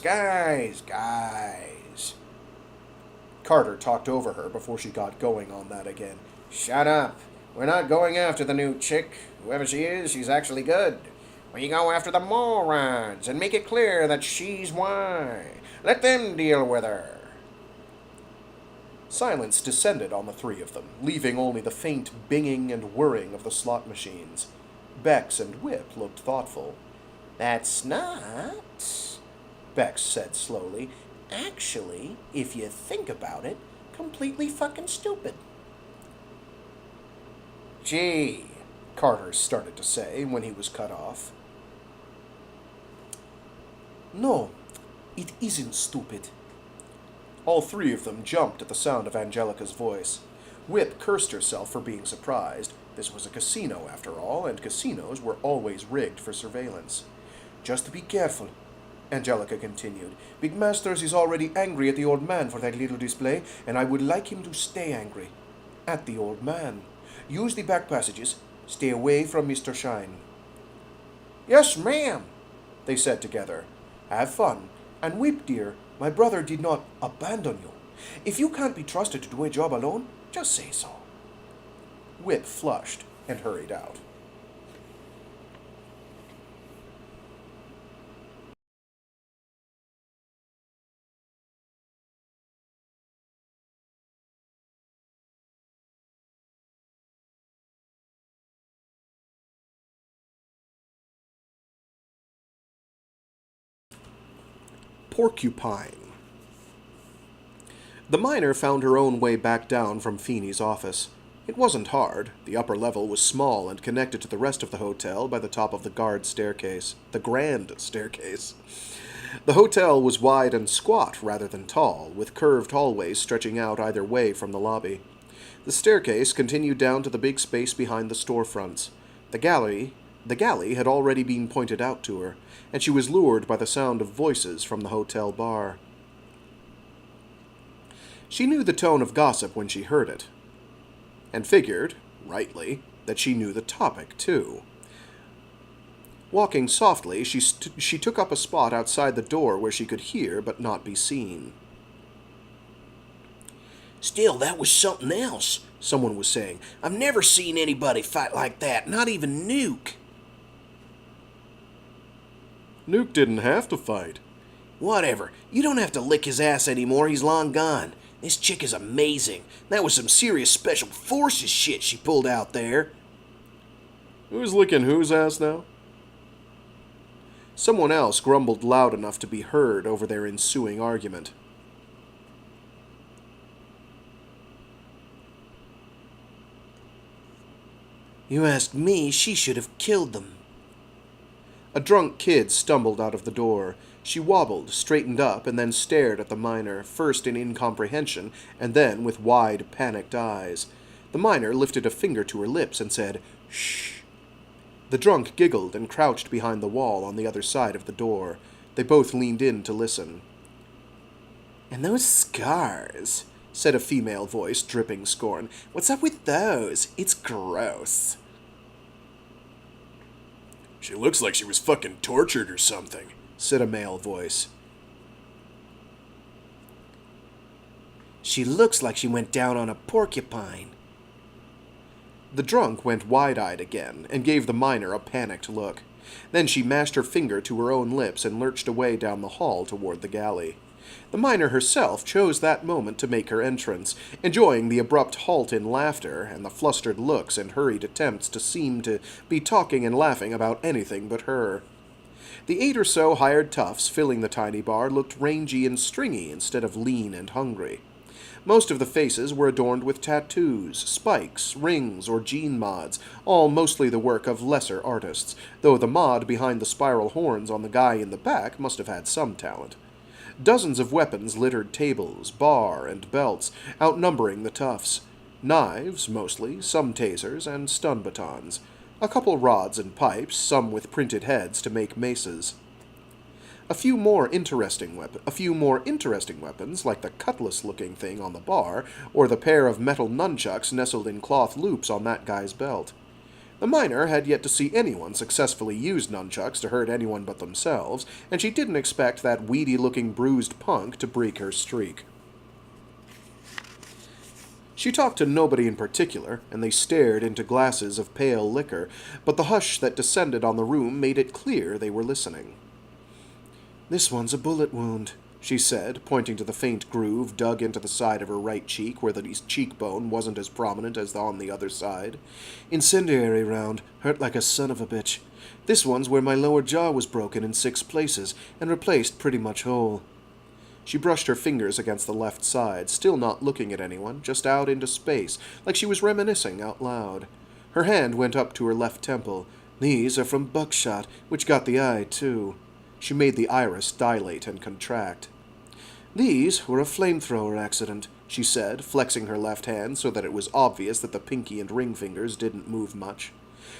Carter talked over her before she got going on that again. Shut up. We're not going after the new chick. Whoever she is, she's actually good. We go after the morons and make it clear that she's why. Let them deal with her. Silence descended on the three of them, leaving only the faint binging and whirring of the slot machines. Bex and Whip looked thoughtful. That's not, Bex said slowly, actually, if you think about it, completely fucking stupid. Gee, Carter started to say when he was cut off. No, it isn't stupid. All three of them jumped at the sound of Angelica's voice. Whip cursed herself for being surprised. This was a casino, after all, and casinos were always rigged for surveillance. Just be careful, Angelica continued. Big Masters is already angry at the old man for that little display, and I would like him to stay angry. At the old man. Use the back passages. Stay away from Mr. Shine. Yes, ma'am, they said together. Have fun. And Whip, dear, my brother did not abandon you. If you can't be trusted to do a job alone, just say so. Whip flushed and hurried out. Porcupine. The miner found her own way back down from Feeney's office. It wasn't hard. The upper level was small and connected to the rest of the hotel by the top of the grand staircase. The hotel was wide and squat rather than tall, with curved hallways stretching out either way from the lobby. The staircase continued down to the big space behind the storefronts. The galley had already been pointed out to her, and she was lured by the sound of voices from the hotel bar. She knew the tone of gossip when she heard it, and figured, rightly, that she knew the topic, too. Walking softly, she took up a spot outside the door where she could hear but not be seen. Still, that was something else, someone was saying. I've never seen anybody fight like that, not even Nuke. Nuke didn't have to fight. Whatever. You don't have to lick his ass anymore. He's long gone. This chick is amazing. That was some serious special forces shit she pulled out there. Who's licking whose ass now? Someone else grumbled loud enough to be heard over their ensuing argument. You asked me, she should have killed them. A drunk kid stumbled out of the door. She wobbled, straightened up, and then stared at the miner, first in incomprehension, and then with wide, panicked eyes. The miner lifted a finger to her lips and said, "Shh." The drunk giggled and crouched behind the wall on the other side of the door. They both leaned in to listen. And those scars, said a female voice, dripping scorn. What's up with those? It's gross. She looks like she was fucking tortured or something, said a male voice. She looks like she went down on a porcupine. The drunk went wide-eyed again and gave the miner a panicked look. Then she mashed her finger to her own lips and lurched away down the hall toward the galley. The miner herself chose that moment to make her entrance, enjoying the abrupt halt in laughter and the flustered looks and hurried attempts to seem to be talking and laughing about anything but her. The 8 or so hired toughs filling the tiny bar looked rangy and stringy instead of lean and hungry. Most of the faces were adorned with tattoos, spikes, rings, or gene mods, all mostly the work of lesser artists, though the mod behind the spiral horns on the guy in the back must have had some talent. Dozens of weapons littered tables, bar, and belts, outnumbering the toughs. Knives, mostly, some tasers, and stun batons. A couple rods and pipes, some with printed heads to make maces. A few more interesting weapons, like the cutlass-looking thing on the bar, or the pair of metal nunchucks nestled in cloth loops on that guy's belt. The miner had yet to see anyone successfully use nunchucks to hurt anyone but themselves, and she didn't expect that weedy-looking bruised punk to break her streak. She talked to nobody in particular, and they stared into glasses of pale liquor, but the hush that descended on the room made it clear they were listening. "This one's a bullet wound," she said, pointing to the faint groove dug into the side of her right cheek where the cheekbone wasn't as prominent as on the other side. "Incendiary round. Hurt like a son of a bitch. This one's where my lower jaw was broken in 6 places and replaced pretty much whole." She brushed her fingers against the left side, still not looking at anyone, just out into space, like she was reminiscing out loud. Her hand went up to her left temple. "These are from buckshot, which got the eye, too." She made the iris dilate and contract. "These were a flamethrower accident," she said, flexing her left hand so that it was obvious that the pinky and ring fingers didn't move much.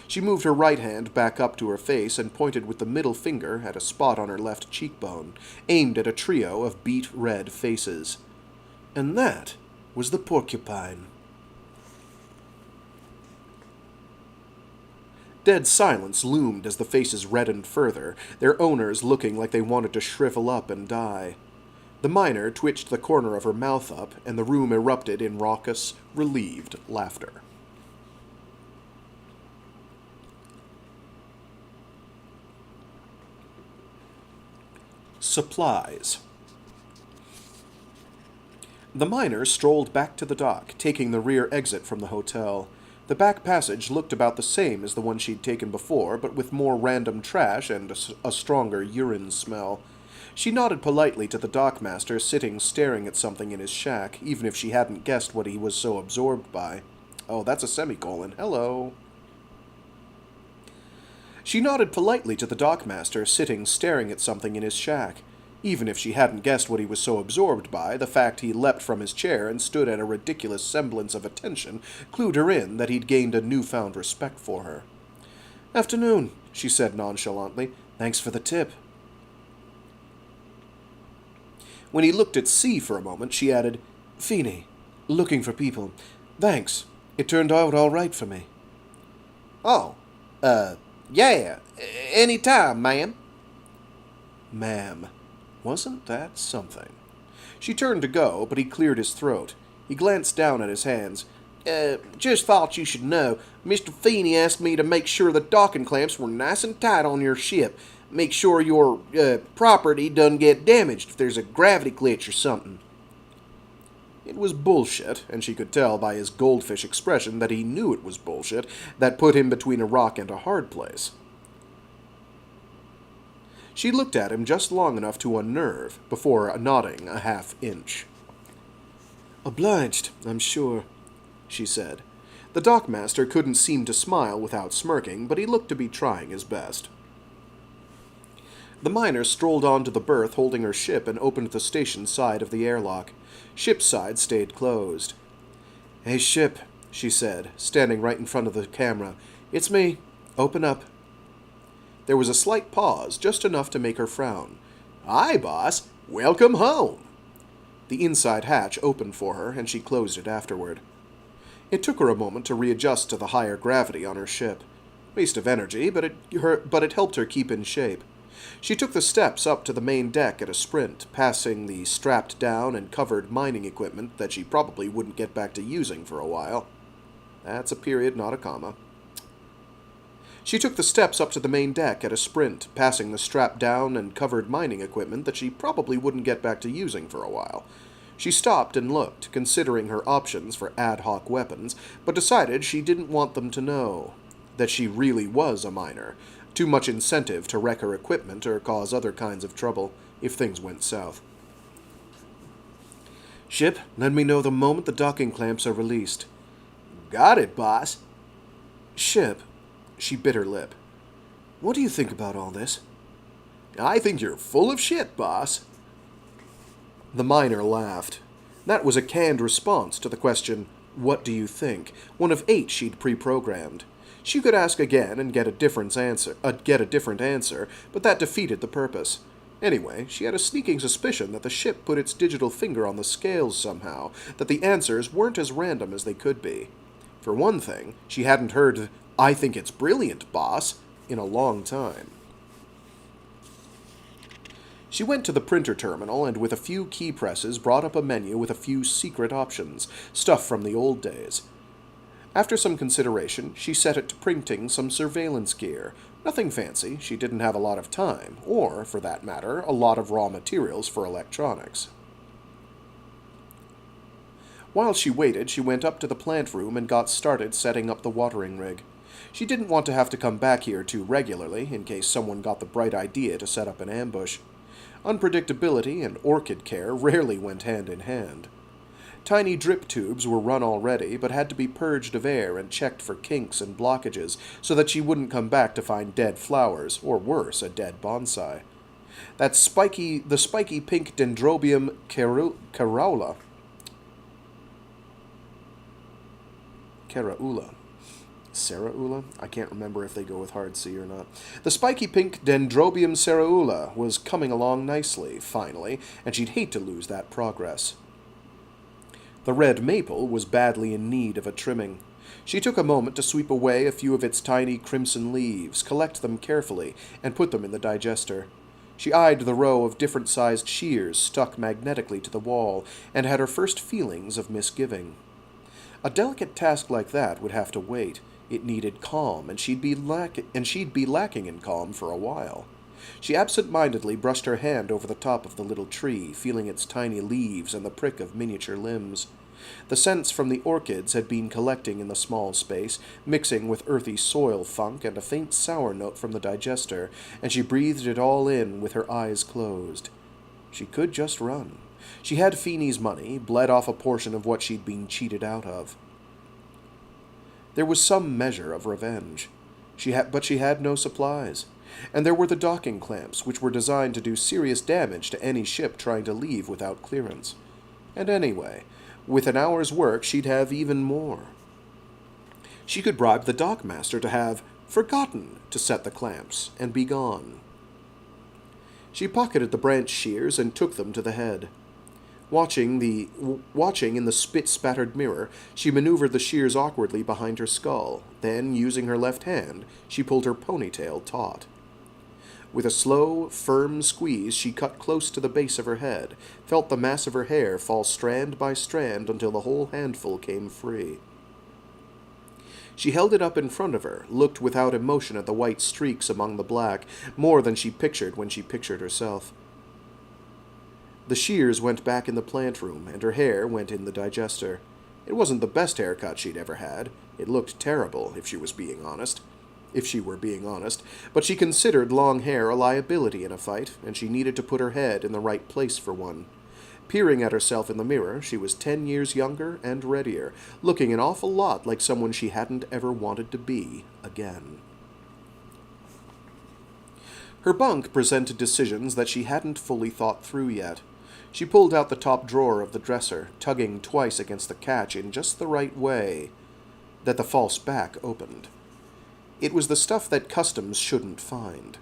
She moved her right hand back up to her face and pointed with the middle finger at a spot on her left cheekbone, aimed at a trio of beet red faces. "And that was the porcupine." Dead silence loomed as the faces reddened further, their owners looking like they wanted to shrivel up and die. The miner twitched the corner of her mouth up, and the room erupted in raucous, relieved laughter. Supplies. The miner strolled back to the dock, taking the rear exit from the hotel. The back passage looked about the same as the one she'd taken before, but with more random trash and a stronger urine smell. She nodded politely to the dockmaster sitting staring at something in his shack, even if she hadn't guessed what he was so absorbed by. Oh, that's a semicolon. Hello. She nodded politely to the dockmaster sitting staring at something in his shack. Even if she hadn't guessed what he was so absorbed by, the fact he leapt from his chair and stood at a ridiculous semblance of attention clued her in that he'd gained a newfound respect for her. "Afternoon," she said nonchalantly. "Thanks for the tip." When he looked at C for a moment, she added, "Feeney, looking for people. Thanks. It turned out all right for me." "Oh, yeah. Any time, ma'am." Ma'am. Wasn't that something? She turned to go, but he cleared his throat. He glanced down at his hands. Just thought you should know. Mr. Feeney asked me to make sure the docking clamps were nice and tight on your ship. Make sure your, property doesn't get damaged if there's a gravity glitch or something." It was bullshit, and she could tell by his goldfish expression that he knew it was bullshit that put him between a rock and a hard place. She looked at him just long enough to unnerve, before nodding a half-inch. "Obliged, I'm sure," she said. The dockmaster couldn't seem to smile without smirking, but he looked to be trying his best. The miner strolled onto the berth holding her ship and opened the station side of the airlock. Ship's side stayed closed. "Hey, ship," she said, standing right in front of the camera. "It's me. Open up." There was a slight pause, just enough to make her frown. "Aye, boss. Welcome home." The inside hatch opened for her, and she closed it afterward. It took her a moment to readjust to the higher gravity on her ship. Waste of energy, but it helped her keep in shape. She took the steps up to the main deck at a sprint, passing the strapped down and covered mining equipment that she probably wouldn't get back to using for a while. That's a period, not a comma. She took the steps up to the main deck at a sprint, passing the strapped-down and covered mining equipment that she probably wouldn't get back to using for a while. She stopped and looked, considering her options for ad hoc weapons, but decided she didn't want them to know that she really was a miner. Too much incentive to wreck her equipment or cause other kinds of trouble if things went south. "Ship, let me know the moment the docking clamps are released." "Got it, boss." "Ship," she bit her lip, "what do you think about all this?" "I think you're full of shit, boss." The miner laughed. That was a canned response to the question, "What do you think?" one of 8 she'd pre-programmed. She could ask again and get a different answer, but that defeated the purpose. Anyway, she had a sneaking suspicion that the ship put its digital finger on the scales somehow, that the answers weren't as random as they could be. For one thing, she hadn't heard, "I think it's brilliant, boss," in a long time. She went to the printer terminal and with a few key presses brought up a menu with a few secret options, stuff from the old days. After some consideration, she set it to printing some surveillance gear. Nothing fancy, she didn't have a lot of time, or, for that matter, a lot of raw materials for electronics. While she waited, she went up to the plant room and got started setting up the watering rig. She didn't want to have to come back here too regularly, in case someone got the bright idea to set up an ambush. Unpredictability and orchid care rarely went hand in hand. Tiny drip tubes were run already, but had to be purged of air and checked for kinks and blockages so that she wouldn't come back to find dead flowers, or worse, a dead bonsai. The spiky pink Dendrobium caraula. Ceraula? I can't remember if they go with hard C or not. The spiky pink Dendrobium ceraula was coming along nicely, finally, and she'd hate to lose that progress. The red maple was badly in need of a trimming. She took a moment to sweep away a few of its tiny crimson leaves, collect them carefully, and put them in the digester. She eyed the row of different-sized shears stuck magnetically to the wall, and had her first feelings of misgiving. A delicate task like that would have to wait. It needed calm, and she'd be lacking in calm for a while. She absent-mindedly brushed her hand over the top of the little tree, feeling its tiny leaves and the prick of miniature limbs. The scents from the orchids had been collecting in the small space, mixing with earthy soil funk and a faint sour note from the digester, and she breathed it all in with her eyes closed. She could just run. She had Feeney's money, bled off a portion of what she'd been cheated out of. There was some measure of revenge. But she had no supplies. And there were the docking clamps, which were designed to do serious damage to any ship trying to leave without clearance. And anyway, with an hour's work, she'd have even more. She could bribe the dockmaster to have forgotten to set the clamps and be gone. She pocketed the branch shears and took them to the head. Watching in the spit-spattered mirror, she maneuvered the shears awkwardly behind her skull. Then, using her left hand, she pulled her ponytail taut. With a slow, firm squeeze, she cut close to the base of her head, felt the mass of her hair fall strand by strand until the whole handful came free. She held it up in front of her, looked without emotion at the white streaks among the black, more than she pictured when she pictured herself. The shears went back in the plant room, and her hair went in the digester. It wasn't the best haircut she'd ever had. It looked terrible, if she were being honest. But she considered long hair a liability in a fight, and she needed to put her head in the right place for one. Peering at herself in the mirror, she was 10 years younger and readier, looking an awful lot like someone she hadn't ever wanted to be again. Her bunk presented decisions that she hadn't fully thought through yet. She pulled out the top drawer of the dresser, tugging twice against the catch in just the right way that the false back opened. It was the stuff that customs shouldn't find.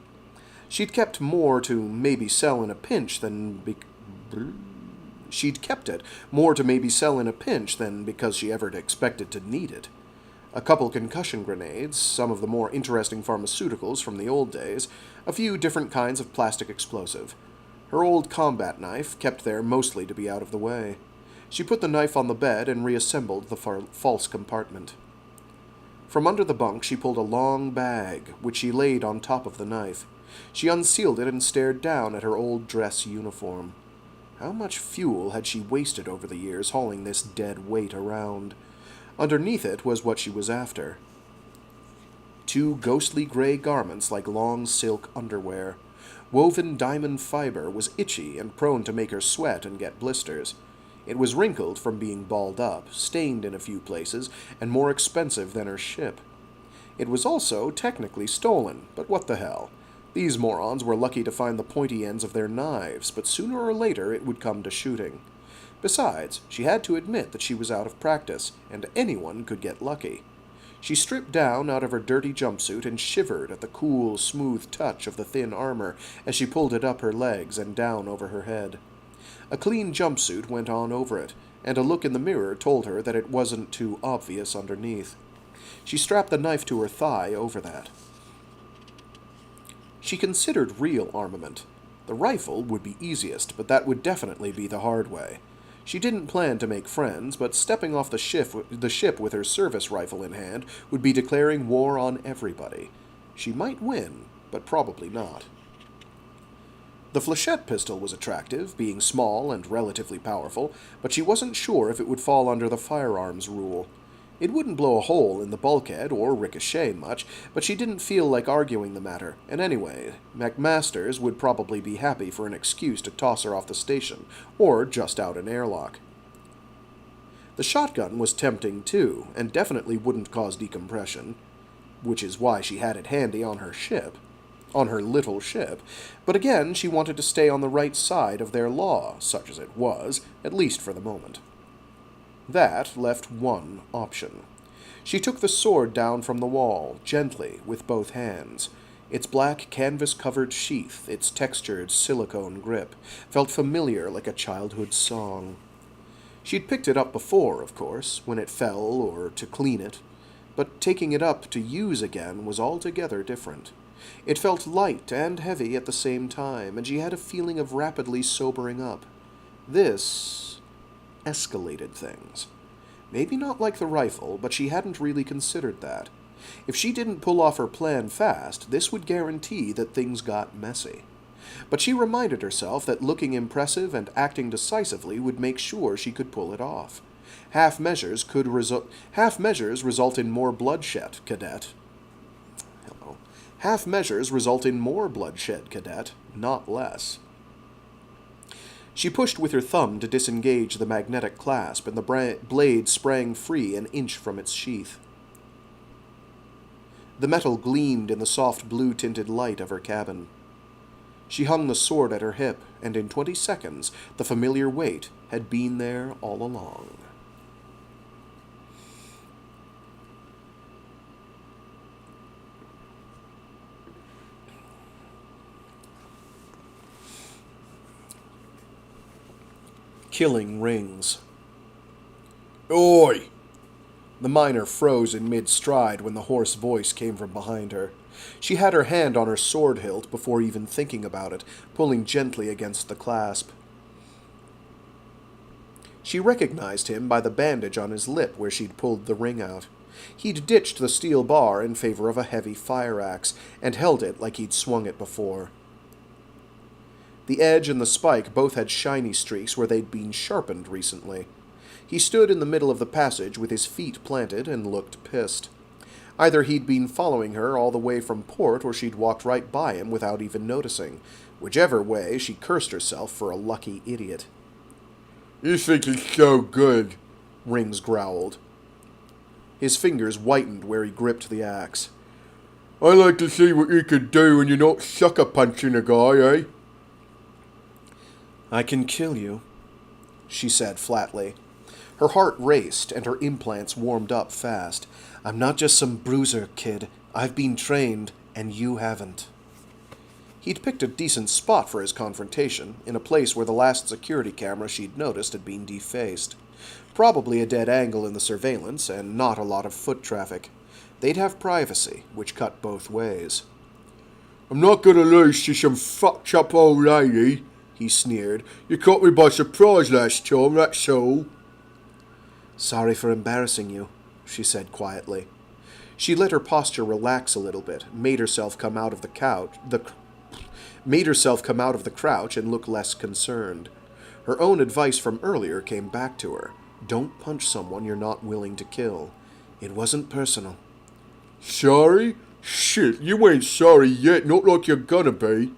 She'd kept more to maybe sell in a pinch than because she ever expected to need it. A couple concussion grenades, some of the more interesting pharmaceuticals from the old days, a few different kinds of plastic explosive. Her old combat knife, kept there mostly to be out of the way. She put the knife on the bed and reassembled the false compartment. From under the bunk she pulled a long bag, which she laid on top of the knife. She unsealed it and stared down at her old dress uniform. How much fuel had she wasted over the years hauling this dead weight around? Underneath it was what she was after. 2 ghostly gray garments like long silk underwear. Woven diamond fiber was itchy and prone to make her sweat and get blisters. It was wrinkled from being balled up, stained in a few places, and more expensive than her ship. It was also technically stolen, but what the hell? These morons were lucky to find the pointy ends of their knives, but sooner or later it would come to shooting. Besides, she had to admit that she was out of practice, and anyone could get lucky. She stripped down out of her dirty jumpsuit and shivered at the cool, smooth touch of the thin armor as she pulled it up her legs and down over her head. A clean jumpsuit went on over it, and a look in the mirror told her that it wasn't too obvious underneath. She strapped the knife to her thigh over that. She considered real armament. The rifle would be easiest, but that would definitely be the hard way. She didn't plan to make friends, but stepping off the ship with her service rifle in hand would be declaring war on everybody. She might win, but probably not. The flechette pistol was attractive, being small and relatively powerful, but she wasn't sure if it would fall under the firearms rule. It wouldn't blow a hole in the bulkhead or ricochet much, but she didn't feel like arguing the matter, and anyway, McMasters would probably be happy for an excuse to toss her off the station, or just out an airlock. The shotgun was tempting too, and definitely wouldn't cause decompression, which is why she had it handy on her little ship, but again she wanted to stay on the right side of their law, such as it was, at least for the moment. That left one option. She took the sword down from the wall, gently, with both hands. Its black canvas-covered sheath, its textured silicone grip, felt familiar like a childhood song. She'd picked it up before, of course, when it fell or to clean it, but taking it up to use again was altogether different. It felt light and heavy at the same time, and she had a feeling of rapidly sobering up. This escalated things. Maybe not like the rifle, but she hadn't really considered that. If she didn't pull off her plan fast, this would guarantee that things got messy. But she reminded herself that looking impressive and acting decisively would make sure she could pull it off. Half measures result in more bloodshed, cadet. Hello. Half measures result in more bloodshed, cadet, not less. She pushed with her thumb to disengage the magnetic clasp, and the blade sprang free an inch from its sheath. The metal gleamed in the soft blue-tinted light of her cabin. She hung the sword at her hip, and in 20 seconds the familiar weight had been there all along. Killing rings. Oi! The miner froze in mid-stride when the hoarse voice came from behind her. She had her hand on her sword hilt before even thinking about it, pulling gently against the clasp. She recognized him by the bandage on his lip where she'd pulled the ring out. He'd ditched the steel bar in favor of a heavy fire axe, and held it like he'd swung it before. The edge and the spike both had shiny streaks where they'd been sharpened recently. He stood in the middle of the passage with his feet planted and looked pissed. Either he'd been following her all the way from port, or she'd walked right by him without even noticing. Whichever way, she cursed herself for a lucky idiot. "You think it's so good," Rings growled. His fingers whitened where he gripped the axe. "I like to see what you can do when you're not sucker-punching a guy, eh?" "I can kill you," she said flatly. Her heart raced, and her implants warmed up fast. "I'm not just some bruiser, kid. I've been trained, and you haven't." He'd picked a decent spot for his confrontation, in a place where the last security camera she'd noticed had been defaced. Probably a dead angle in the surveillance, and not a lot of foot traffic. They'd have privacy, which cut both ways. "I'm not gonna lose to some fucked-up old lady," he sneered. "You caught me by surprise last time, that's all." "Sorry for embarrassing you," she said quietly. She let her posture relax a little bit, made herself come out of the crouch and look less concerned. Her own advice from earlier came back to her. Don't punch someone you're not willing to kill. It wasn't personal. Sorry? Shit, you ain't sorry yet, not like you're gonna be.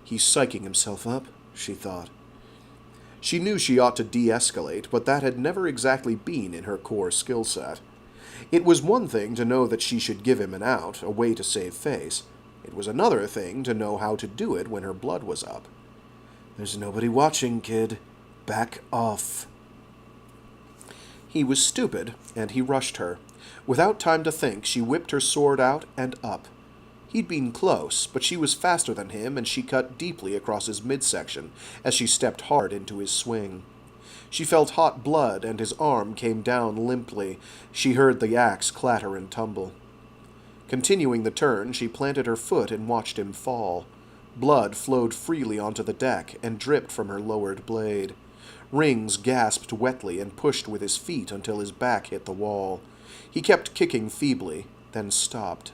He's psyching himself up, she thought. She knew she ought to de-escalate, but that had never exactly been in her core skill set. It was one thing to know that she should give him an out, a way to save face. It was another thing to know how to do it when her blood was up. There's nobody watching, kid. Back off. He was stupid, and he rushed her. Without time to think, she whipped her sword out and up. He'd been close, but she was faster than him, and she cut deeply across his midsection as she stepped hard into his swing. She felt hot blood, and his arm came down limply. She heard the axe clatter and tumble. Continuing the turn, she planted her foot and watched him fall. Blood flowed freely onto the deck and dripped from her lowered blade. Rings gasped wetly and pushed with his feet until his back hit the wall. He kept kicking feebly, then stopped.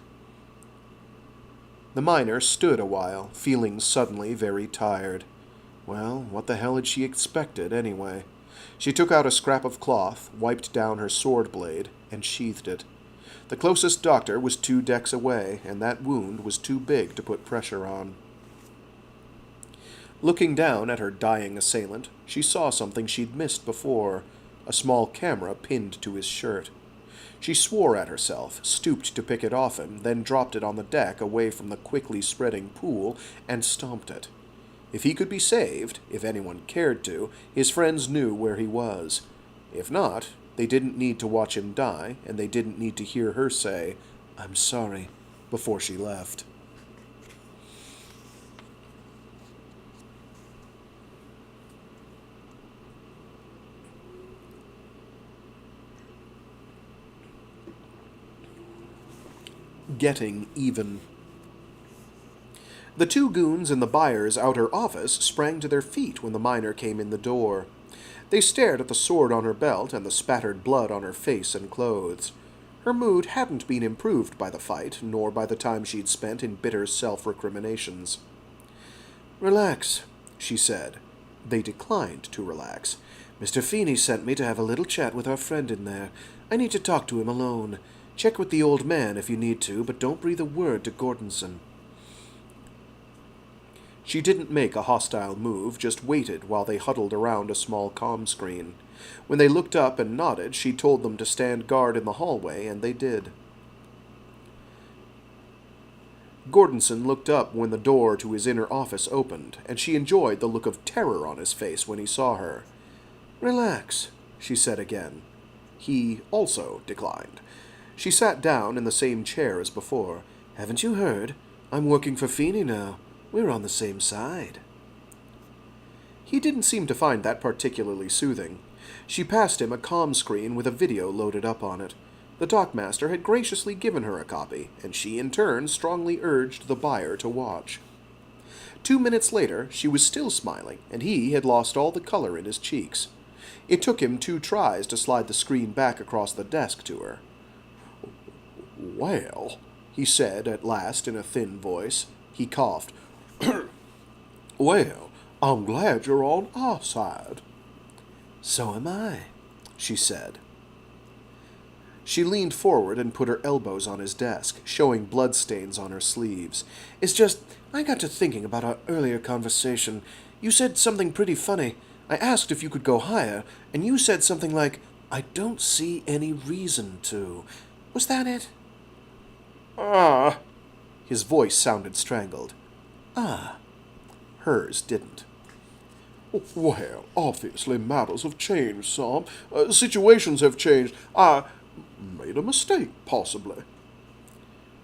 The miner stood a while, feeling suddenly very tired. Well, what the hell had she expected, anyway? She took out a scrap of cloth, wiped down her sword blade, and sheathed it. The closest doctor was 2 decks away, and that wound was too big to put pressure on. Looking down at her dying assailant, she saw something she'd missed before, a small camera pinned to his shirt. She swore at herself, stooped to pick it off him, then dropped it on the deck away from the quickly spreading pool and stomped it. If he could be saved, if anyone cared to, his friends knew where he was. If not, they didn't need to watch him die, and they didn't need to hear her say, "I'm sorry," before she left. Getting even. The 2 goons in the buyer's outer office sprang to their feet when the miner came in the door. They stared at the sword on her belt and the spattered blood on her face and clothes. Her mood hadn't been improved by the fight, nor by the time she'd spent in bitter self-recriminations. "Relax," she said. They declined to relax. "Mr. Feeney sent me to have a little chat with our friend in there. I need to talk to him alone. Check with the old man if you need to, but don't breathe a word to Gordonson." She didn't make a hostile move, just waited while they huddled around a small comm screen. When they looked up and nodded, she told them to stand guard in the hallway, and they did. Gordonson looked up when the door to his inner office opened, and she enjoyed the look of terror on his face when he saw her. "Relax," she said again. He also declined. She sat down in the same chair as before. "Haven't you heard? I'm working for Feeney now. We're on the same side." He didn't seem to find that particularly soothing. She passed him a comm screen with a video loaded up on it. The dockmaster had graciously given her a copy, and she in turn strongly urged the buyer to watch. 2 minutes later, she was still smiling, and he had lost all the color in his cheeks. It took him 2 tries to slide the screen back across the desk to her. "Well," he said at last in a thin voice. He coughed. "Well, I'm glad you're on our side." "So am I," she said. She leaned forward and put her elbows on his desk, showing bloodstains on her sleeves. "It's just, I got to thinking about our earlier conversation. You said something pretty funny. I asked if you could go higher, and you said something like, 'I don't see any reason to.' Was that it?" "Ah." His voice sounded strangled. "Ah." Hers didn't. "Well, obviously matters have changed some. Situations have changed. I made a mistake, possibly."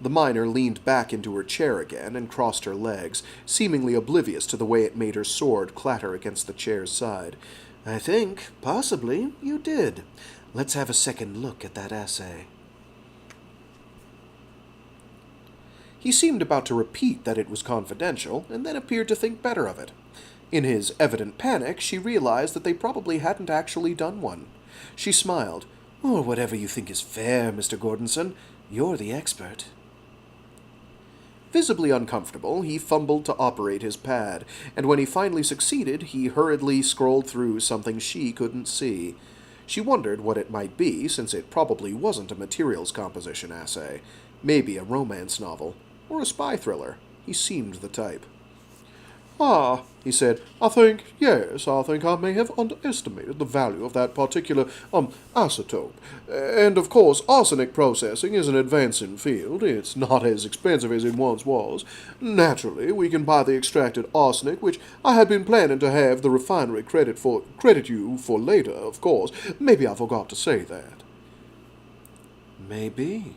The miner leaned back into her chair again and crossed her legs, seemingly oblivious to the way it made her sword clatter against the chair's side. "I think, possibly, you did. Let's have a second look at that assay." He seemed about to repeat that it was confidential, and then appeared to think better of it. In his evident panic, she realized that they probably hadn't actually done one. She smiled. Or whatever you think is fair, Mr. Gordonson. You're the expert. Visibly uncomfortable, he fumbled to operate his pad, and when he finally succeeded, he hurriedly scrolled through something she couldn't see. She wondered what it might be, since it probably wasn't a materials composition assay. Maybe a romance novel, or a spy thriller. He seemed the type. Ah, he said, I think I may have underestimated the value of that particular, isotope. And of course, arsenic processing is an advancing field. It's not as expensive as it once was. Naturally, we can buy the extracted arsenic, which I had been planning to have the refinery credit you for later, of course. Maybe I forgot to say that. Maybe.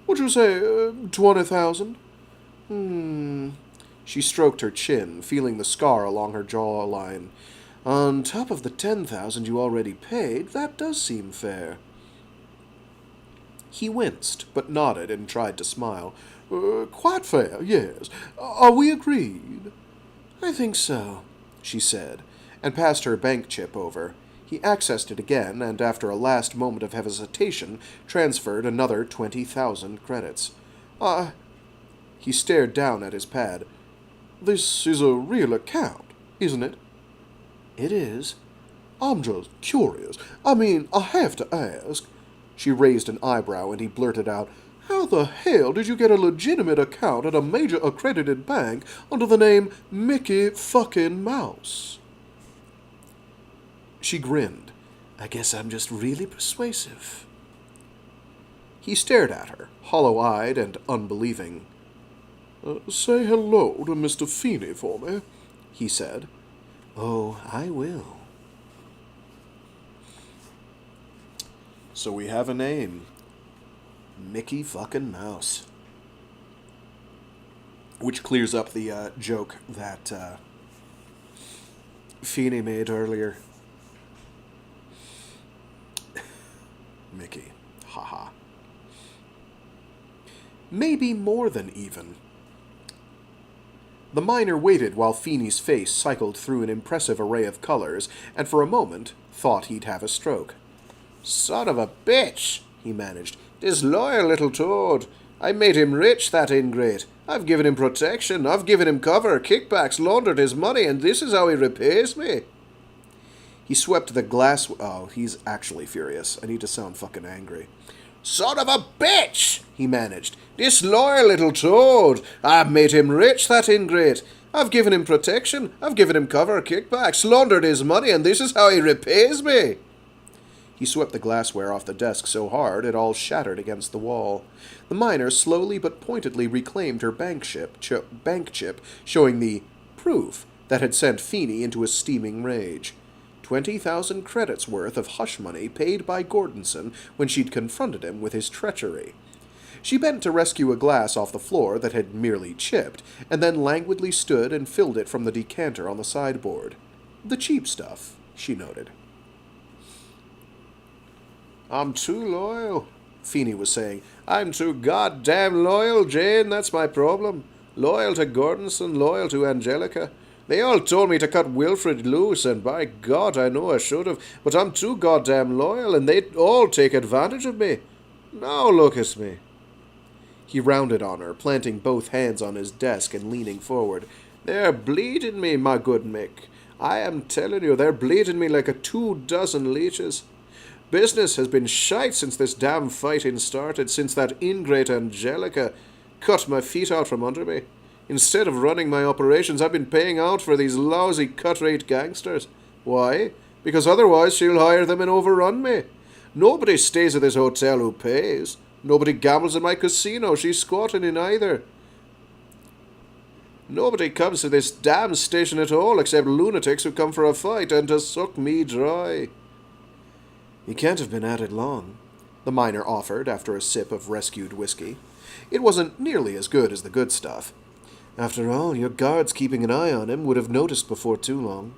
Would you say, 20,000? She stroked her chin, feeling the scar along her jawline. On top of the 10,000 you already paid, that does seem fair. He winced, but nodded and tried to smile. Quite fair, yes. Are we agreed? I think so, she said, and passed her bank chip over. He accessed it again, and after a last moment of hesitation, transferred another 20,000 credits. He stared down at his pad. This is a real account, isn't it? It is. I'm just curious. I mean, I have to ask. She raised an eyebrow, and he blurted out, How the hell did you get a legitimate account at a major accredited bank under the name Mickey fucking Mouse? She grinned. I guess I'm just really persuasive. He stared at her, hollow-eyed and unbelieving. Say hello to Mr. Feeney for me, he said. Oh, I will. So we have a name. Mickey fucking Mouse. Which clears up the joke that Feeney made earlier. Mickey. Haha. Maybe more than even. The miner waited while Feeney's face cycled through an impressive array of colors, and for a moment thought he'd have a stroke. Son of a bitch, he managed. Disloyal little toad. I made him rich, that ingrate. I've given him protection, I've given him cover, kickbacks, laundered his money, and this is how he repays me. He swept the glass... Oh, he's actually furious. I need to sound fucking angry. Son of a bitch, he managed. Disloyal little toad. I've made him rich, that ingrate. I've given him protection, I've given him cover, kickbacks, laundered his money, and this is how he repays me. He swept the glassware off the desk so hard it all shattered against the wall. The miner slowly but pointedly reclaimed her bank chip, showing the proof that had sent Feeney into a steaming rage. 20,000 credits worth of hush money paid by Gordonson when she'd confronted him with his treachery. She bent to rescue a glass off the floor that had merely chipped, and then languidly stood and filled it from the decanter on the sideboard. The cheap stuff, she noted. I'm too loyal, Feeney was saying. I'm too goddamn loyal, Jane, that's my problem. Loyal to Gordonson, loyal to Angelica. They all told me to cut Wilfred loose, and by God, I know I should have, but I'm too goddamn loyal, and they all take advantage of me. Now look at me. He rounded on her, planting both hands on his desk and leaning forward. They're bleeding me, my good Mick. I am telling you, they're bleeding me like 24 leeches. Business has been shite since this damn fighting started, since that ingrate Angelica cut my feet out from under me. Instead of running my operations, I've been paying out for these lousy cut-rate gangsters. Why? Because otherwise she'll hire them and overrun me. Nobody stays at this hotel who pays. Nobody gambles in my casino. She's squatting in either. Nobody comes to this damn station at all except lunatics who come for a fight and to suck me dry. You can't have been at it long, the miner offered after a sip of rescued whiskey. It wasn't nearly as good as the good stuff. After all, your guards keeping an eye on him would have noticed before too long.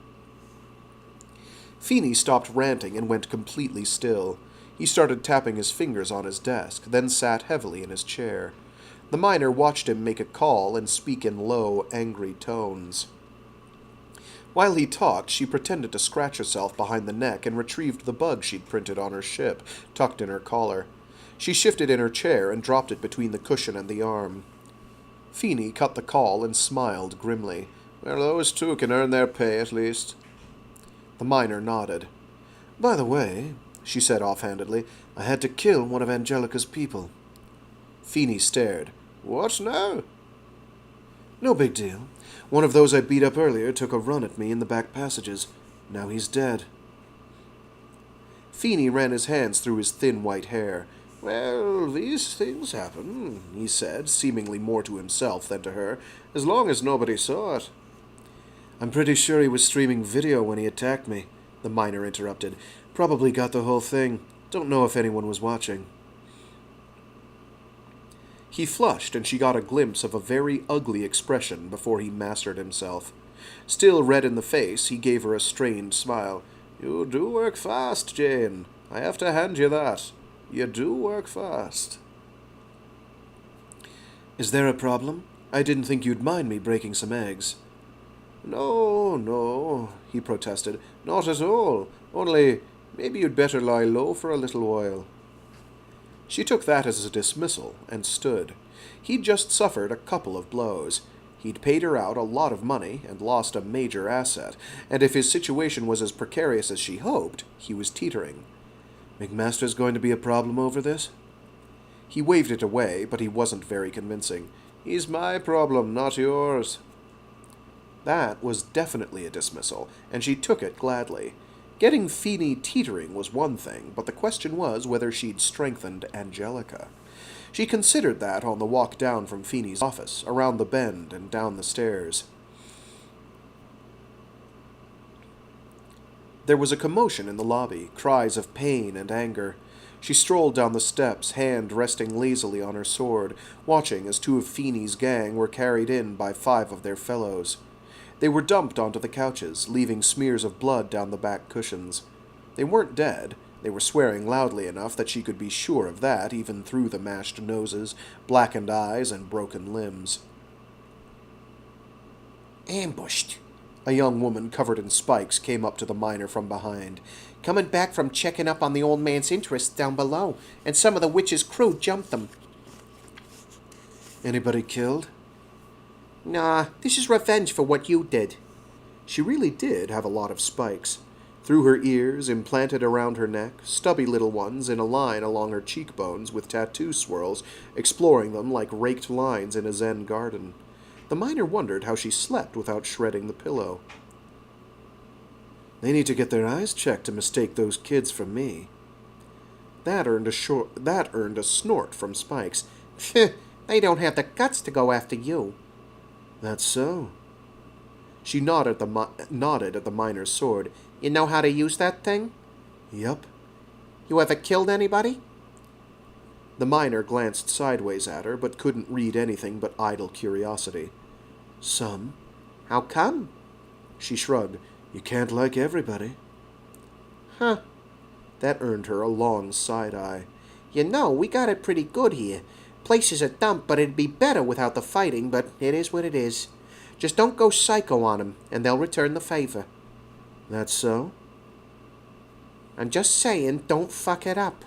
Feeney stopped ranting and went completely still. He started tapping his fingers on his desk, then sat heavily in his chair. The miner watched him make a call and speak in low, angry tones. While he talked, she pretended to scratch herself behind the neck and retrieved the bug she'd printed on her ship, tucked in her collar. She shifted in her chair and dropped it between the cushion and the arm. Feeney cut the call and smiled grimly. Well, those two can earn their pay, at least. The miner nodded. By the way, she said offhandedly, I had to kill one of Angelica's people. Feeney stared. What now? No big deal. One of those I beat up earlier took a run at me in the back passages. Now he's dead. Feeney ran his hands through his thin white hair. Well, these things happen, he said, seemingly more to himself than to her, as long as nobody saw it. I'm pretty sure he was streaming video when he attacked me, the miner interrupted. Probably got the whole thing. Don't know if anyone was watching. He flushed, and she got a glimpse of a very ugly expression before he mastered himself. Still red in the face, he gave her a strained smile. You do work fast, Jane. I have to hand you that. You do work fast. Is there a problem? I didn't think you'd mind me breaking some eggs. No, he protested. Not at all. Only, maybe you'd better lie low for a little while. She took that as a dismissal and stood. He'd just suffered a couple of blows. He'd paid her out a lot of money and lost a major asset, and if his situation was as precarious as she hoped, he was teetering. McMaster's going to be a problem over this? He waved it away, but he wasn't very convincing. He's my problem, not yours. That was definitely a dismissal, and she took it gladly. Getting Feeney teetering was one thing, but the question was whether she'd strengthened Angelica. She considered that on the walk down from Feeney's office, around the bend and down the stairs. There was a commotion in the lobby, cries of pain and anger. She strolled down the steps, hand resting lazily on her sword, watching as two of Feeney's gang were carried in by 5 of their fellows. They were dumped onto the couches, leaving smears of blood down the back cushions. They weren't dead. They were swearing loudly enough that she could be sure of that, even through the mashed noses, blackened eyes, and broken limbs. Ambushed. A young woman covered in spikes came up to the miner from behind. Coming back from checking up on the old man's interests down below, and some of the witch's crew jumped them. Anybody killed? Nah, this is revenge for what you did. She really did have a lot of spikes. Through her ears, implanted around her neck, stubby little ones in a line along her cheekbones with tattoo swirls, exploring them like raked lines in a Zen garden. The miner wondered how she slept without shredding the pillow. They need to get their eyes checked to mistake those kids for me. That earned a snort from Spikes. They don't have the guts to go after you. That's so. She nodded at the miner's sword. You know how to use that thing? Yup. You ever killed anybody? The miner glanced sideways at her, but couldn't read anything but idle curiosity. Some. How come? She shrugged. You can't like everybody. Huh. That earned her a long side-eye. You know, we got it pretty good here. Place is a dump, but it'd be better without the fighting, but it is what it is. Just don't go psycho on 'em, and they'll return the favor. That's so? I'm just saying, don't fuck it up.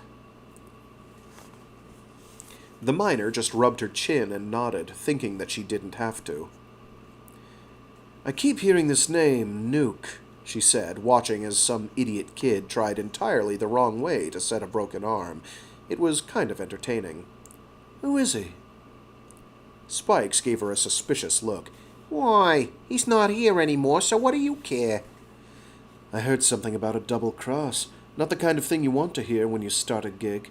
The miner just rubbed her chin and nodded, thinking that she didn't have to. I keep hearing this name, Nuke, she said, watching as some idiot kid tried entirely the wrong way to set a broken arm. It was kind of entertaining. Who is he? Spikes gave her a suspicious look. Why, he's not here anymore, so what do you care? I heard something about a double cross. Not the kind of thing you want to hear when you start a gig.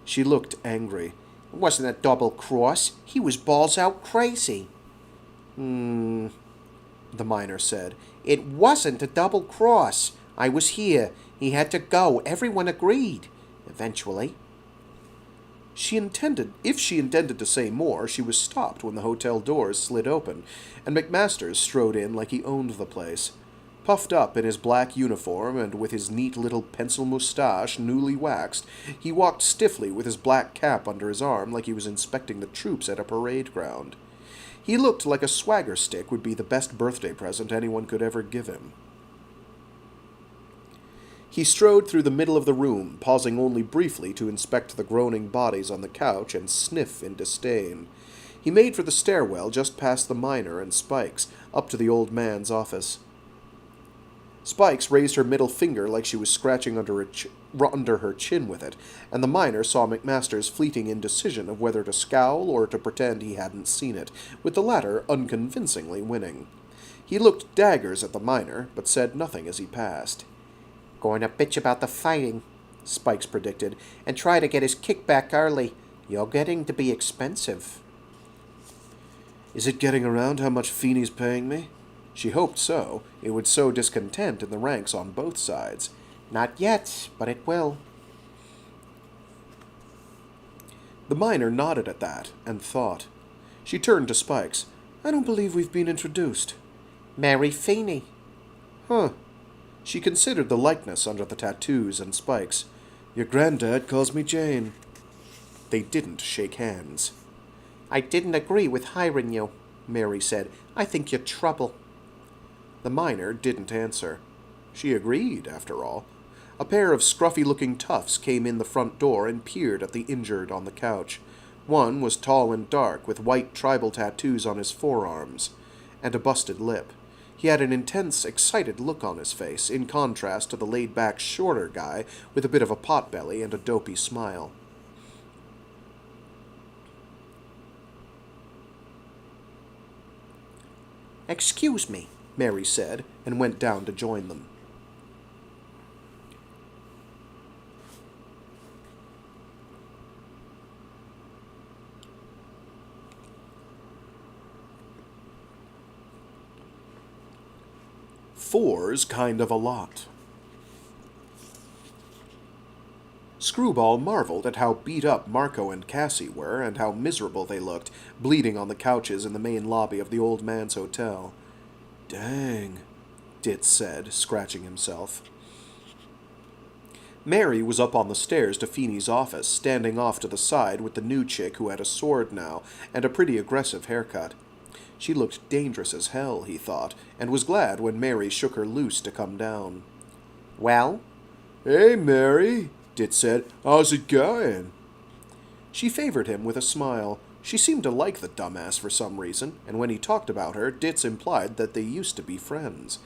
She looked angry. It wasn't a double cross. He was balls out crazy. The miner said. It wasn't a double cross. I was here. He had to go. Everyone agreed. Eventually. If she intended to say more, she was stopped when the hotel doors slid open, and McMasters strode in like he owned the place. Puffed up in his black uniform and with his neat little pencil mustache newly waxed, he walked stiffly with his black cap under his arm like he was inspecting the troops at a parade ground. He looked like a swagger stick would be the best birthday present anyone could ever give him. He strode through the middle of the room, pausing only briefly to inspect the groaning bodies on the couch and sniff in disdain. He made for the stairwell just past the miner and Spikes, up to the old man's office. Spikes raised her middle finger like she was scratching under her chin with it, and the miner saw McMaster's fleeting indecision of whether to scowl or to pretend he hadn't seen it, with the latter unconvincingly winning. He looked daggers at the miner, but said nothing as he passed. "Going to bitch about the fighting," Spikes predicted, "and try to get his kickback early. You're getting to be expensive." Is it getting around how much Feeney's paying me? She hoped so. It would sow discontent in the ranks on both sides. "Not yet, but it will." The miner nodded at that, and thought. She turned to Spikes. "I don't believe we've been introduced." "Mary Feeney." "Huh." She considered the likeness under the tattoos and Spikes. "Your granddad calls me Jane." They didn't shake hands. "I didn't agree with hiring you," Mary said. "I think you're trouble." The miner didn't answer. She agreed, after all. A pair of scruffy-looking toughs came in the front door and peered at the injured on the couch. One was tall and dark, with white tribal tattoos on his forearms, and a busted lip. He had an intense, excited look on his face, in contrast to the laid-back, shorter guy with a bit of a potbelly and a dopey smile. "Excuse me," Mary said, and went down to join them. Four's kind of a lot. Screwball marveled at how beat up Marco and Cassie were, and how miserable they looked, bleeding on the couches in the main lobby of the old man's hotel. "Dang," Ditz said, scratching himself. Mary was up on the stairs to Feeney's office, standing off to the side with the new chick who had a sword now, and a pretty aggressive haircut. She looked dangerous as hell, he thought, and was glad when Mary shook her loose to come down. "Well?" "Hey, Mary," Ditz said. "How's it going?" She favored him with a smile. She seemed to like the dumbass for some reason, and when he talked about her, Ditz implied that they used to be friends.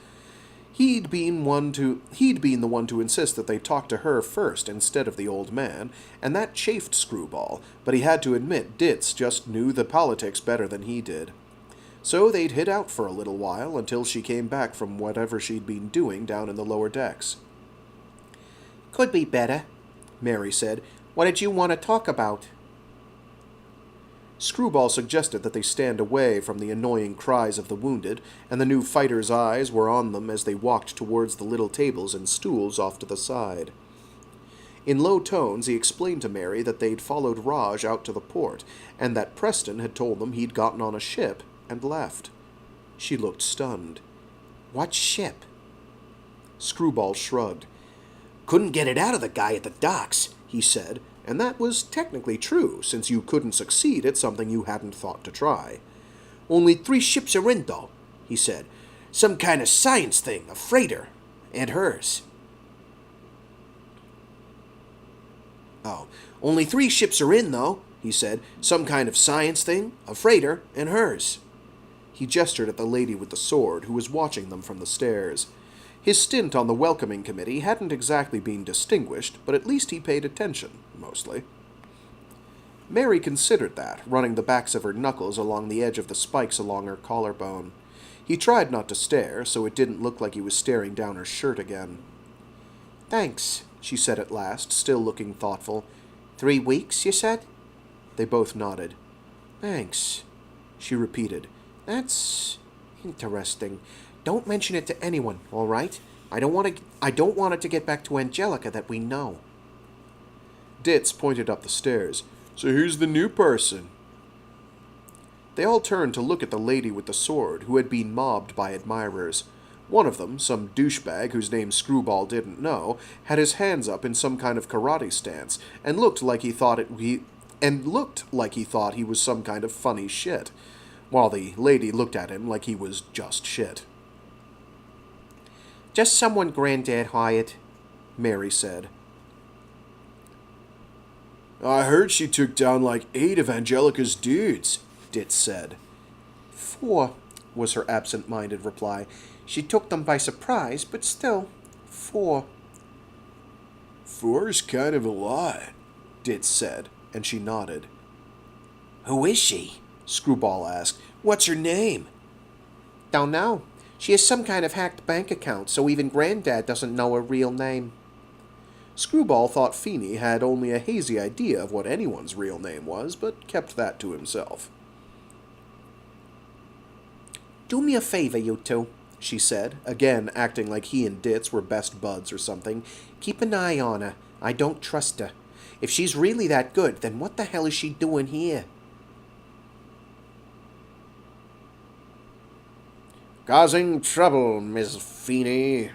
He'd been the one to insist that they talk to her first instead of the old man, and that chafed Screwball, but he had to admit Ditz just knew the politics better than he did. So they'd hid out for a little while until she came back from whatever she'd been doing down in the lower decks. "Could be better," Mary said. "What did you want to talk about?" Screwball suggested that they stand away from the annoying cries of the wounded, and the new fighters' eyes were on them as they walked towards the little tables and stools off to the side. In low tones, he explained to Mary that they'd followed Raj out to the port, and that Preston had told them he'd gotten on a ship and left. She looked stunned. "What ship?" Screwball shrugged. "Couldn't get it out of the guy at the docks," he said, and that was technically true, since you couldn't succeed at something you hadn't thought to try. "Only 3 ships are in, though," he said. "Some kind of science thing, a freighter, and hers." "Oh, only 3 ships are in, though," he said. "Some kind of science thing, a freighter, and hers." He gestured at the lady with the sword, who was watching them from the stairs. His stint on the welcoming committee hadn't exactly been distinguished, but at least he paid attention, mostly. Mary considered that, running the backs of her knuckles along the edge of the spikes along her collarbone. He tried not to stare, so it didn't look like he was staring down her shirt again. "Thanks," she said at last, still looking thoughtful. 3 weeks, you said?" They both nodded. "Thanks," she repeated. "That's interesting. Don't mention it to anyone, all right? I don't want it to get back to Angelica that we know." Ditz pointed up the stairs. "So who's the new person?" They all turned to look at the lady with the sword, who had been mobbed by admirers. One of them, some douchebag whose name Screwball didn't know, had his hands up in some kind of karate stance, and looked like he thought he was some kind of funny shit. while the lady looked at him like he was just shit. Just someone Granddad hired, Mary said. I heard she took down like 8 of Angelica's dudes, Ditz said. 4, was her absent-minded reply. She took them by surprise, but still, 4. 4's kind of a lot, Ditz said, and she nodded. Who is she? Screwball asked. What's her name? Don't know. She has some kind of hacked bank account, so even Granddad doesn't know her real name. Screwball thought Feeney had only a hazy idea of what anyone's real name was, but kept that to himself. Do me a favor, you two, she said, again acting like he and Ditz were best buds or something. Keep an eye on her. I don't trust her. If she's really that good, then what the hell is she doing here? Causing trouble, Miss Feeney.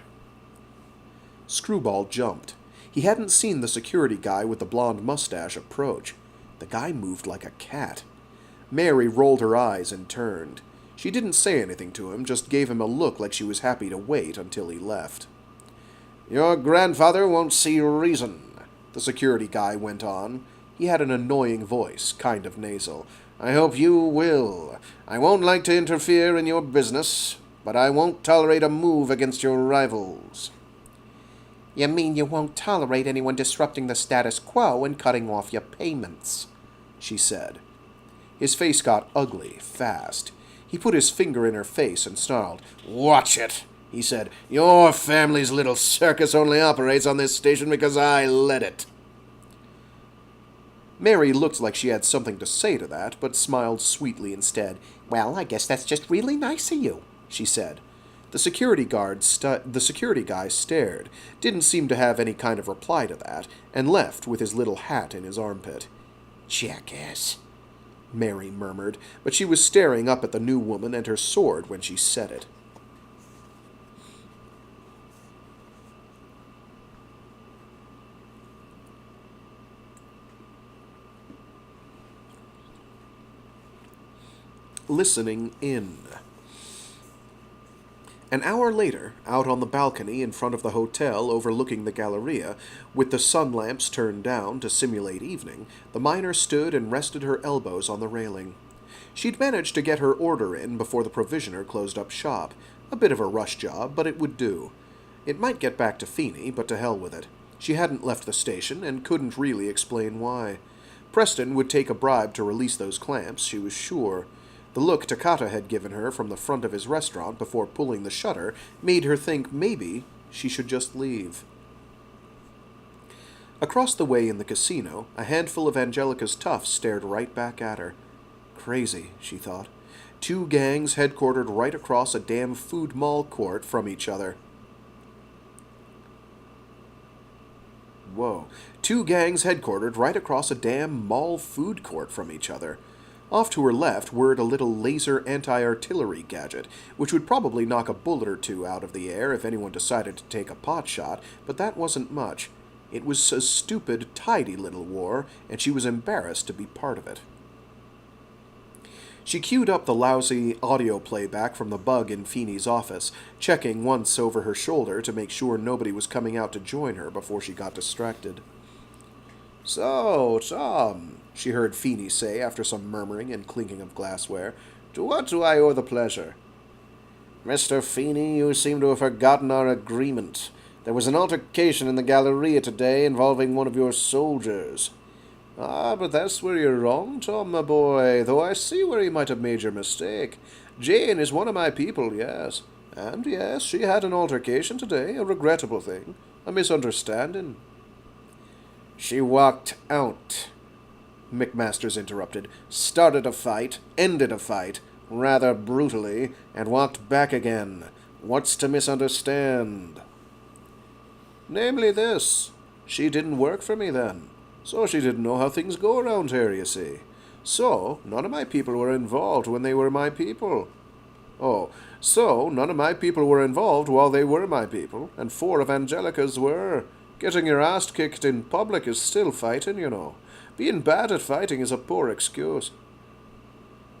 Screwball jumped. He hadn't seen the security guy with the blonde mustache approach. The guy moved like a cat. Mary rolled her eyes and turned. She didn't say anything to him, just gave him a look like she was happy to wait until he left. Your grandfather won't see reason, the security guy went on. He had an annoying voice, kind of nasal. I hope you will. I won't like to interfere in your business, but I won't tolerate a move against your rivals. You mean you won't tolerate anyone disrupting the status quo and cutting off your payments, she said. His face got ugly, fast. He put his finger in her face and snarled. Watch it, he said. Your family's little circus only operates on this station because I let it. Mary looked like she had something to say to that, but smiled sweetly instead. Well, I guess that's just really nice of you, she said. The security guy stared, didn't seem to have any kind of reply to that, and left with his little hat in his armpit. Jackass, Mary murmured, but she was staring up at the new woman and her sword when she said it. Listening in. An hour later, out on the balcony in front of the hotel overlooking the Galleria, with the sun lamps turned down to simulate evening, the miner stood and rested her elbows on the railing. She'd managed to get her order in before the provisioner closed up shop. A bit of a rush job, but it would do. It might get back to Feeney, but to hell with it. She hadn't left the station and couldn't really explain why. Preston would take a bribe to release those clamps, she was sure. The look Takata had given her from the front of his restaurant before pulling the shutter made her think maybe she should just leave. Across the way in the casino, a handful of Angelica's toughs stared right back at her. Crazy, she thought. 2 gangs headquartered right across a damn food mall court from each other. 2 gangs headquartered right across a damn mall food court from each other. Off to her left whirred a little laser anti-artillery gadget, which would probably knock a bullet or 2 out of the air if anyone decided to take a pot shot, but that wasn't much. It was a stupid, tidy little war, and she was embarrassed to be part of it. She queued up the lousy audio playback from the bug in Feeney's office, checking once over her shoulder to make sure nobody was coming out to join her before she got distracted. So, Tom, she heard Feeney say after some murmuring and clinking of glassware, to what do I owe the pleasure? Mr. Feeney, you seem to have forgotten our agreement. There was an altercation in the Galleria today involving one of your soldiers. Ah, but that's where you're wrong, Tom, my boy, though I see where you might have made your mistake. Jane is one of my people, yes. And yes, she had an altercation today, a regrettable thing, a misunderstanding. She walked out, McMasters interrupted, started a fight, ended a fight, rather brutally, and walked back again. What's to misunderstand? Namely this. She didn't work for me then. So she didn't know how things go around here, you see. So none of my people were involved when they were my people. So none of my people were involved while they were my people, and 4 of Angelica's were. Getting your ass kicked in public is still fighting, you know. Being bad at fighting is a poor excuse.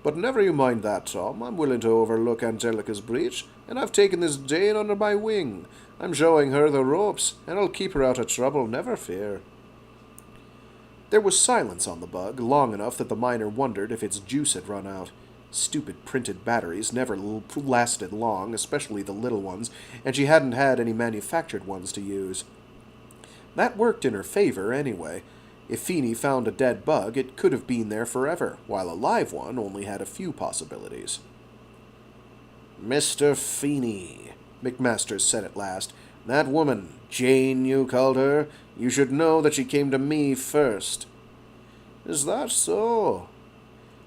But never you mind that, Tom. I'm willing to overlook Angelica's breach, and I've taken this Jane under my wing. I'm showing her the ropes, and I'll keep her out of trouble, never fear." There was silence on the bug, long enough that the miner wondered if its juice had run out. Stupid printed batteries never lasted long, especially the little ones, and she hadn't had any manufactured ones to use. That worked in her favor, anyway. If Feeney found a dead bug, it could have been there forever, while a live one only had a few possibilities. "Mr. Feeney," McMasters said at last, "that woman, Jane you called her, you should know that she came to me first." "Is that so?"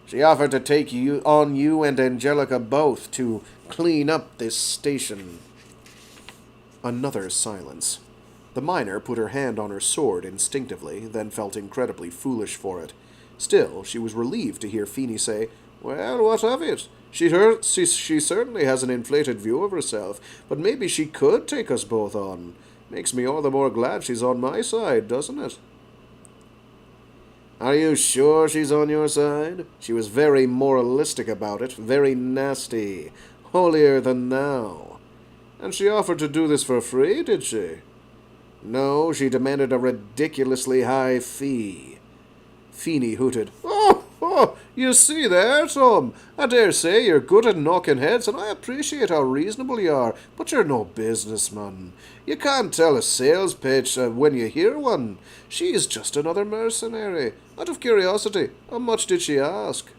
"She offered to take you and Angelica both to clean up this station." Another silence. The miner put her hand on her sword instinctively, then felt incredibly foolish for it. Still, she was relieved to hear Feeney say, "Well, what of it? She certainly has an inflated view of herself, but maybe she could take us both on. Makes me all the more glad she's on my side, doesn't it?" "Are you sure she's on your side? She was very moralistic about it, very nasty, holier than thou." "And she offered to do this for free, did she?" "No, she demanded a ridiculously high fee." Feeney hooted. Oh, you see there, Tom. I dare say you're good at knocking heads, and I appreciate how reasonable you are, but you're no businessman. You can't tell a sales pitch when you hear one. She's just another mercenary. Out of curiosity, how much did she ask?"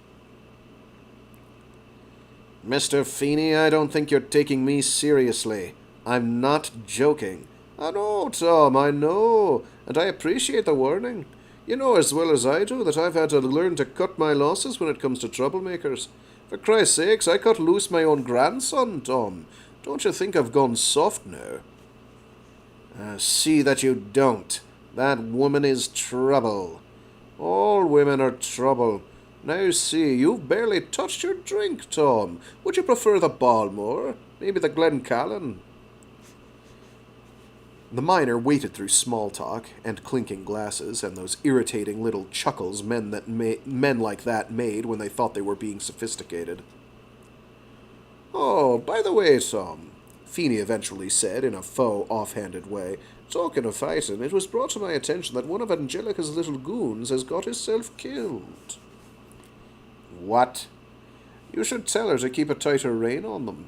"Mr. Feeney, I don't think you're taking me seriously. I'm not joking." "I know, Tom, I know, and I appreciate the warning. You know as well as I do that I've had to learn to cut my losses when it comes to troublemakers. For Christ's sakes, I cut loose my own grandson, Tom. Don't you think I've gone soft now?" "See that you don't. That woman is trouble." "All women are trouble. Now see, you've barely touched your drink, Tom. Would you prefer the Balmore? Maybe the Glencallan?" The miner waited through small talk and clinking glasses and those irritating little chuckles men like that made when they thought they were being sophisticated. "Oh, by the way, Tom," Feeney eventually said in a faux offhanded way, "talking of fighting, it was brought to my attention that one of Angelica's little goons has got himself killed." "What?" "You should tell her to keep a tighter rein on them."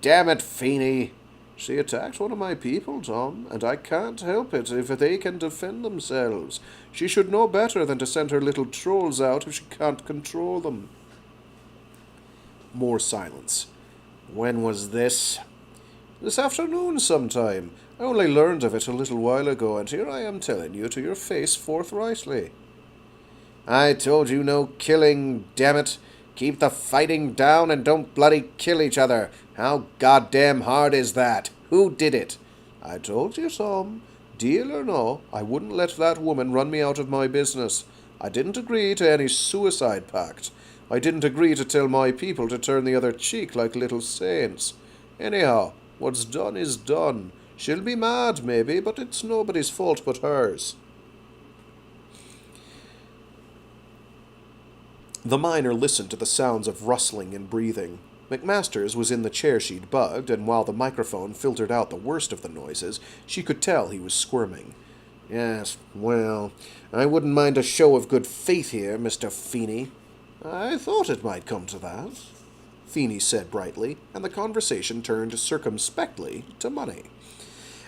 "Damn it, Feeney!" "She attacked one of my people, Tom, and I can't help it if they can defend themselves. She should know better than to send her little trolls out if she can't control them." More silence. "When was this?" "This afternoon sometime. I only learned of it a little while ago, and here I am telling you to your face forthrightly." "I told you no killing, damn it. Keep the fighting down and don't bloody kill each other. How goddamn hard is that? Who did it?" "I told you, Tom. Deal or no, I wouldn't let that woman run me out of my business. I didn't agree to any suicide pact. I didn't agree to tell my people to turn the other cheek like little saints. Anyhow, what's done is done. She'll be mad, maybe, but it's nobody's fault but hers." The miner listened to the sounds of rustling and breathing. McMasters was in the chair she'd bugged, and while the microphone filtered out the worst of the noises, she could tell he was squirming. "Yes, well, I wouldn't mind a show of good faith here, Mr. Feeney." "I thought it might come to that," Feeney said brightly, and the conversation turned circumspectly to money.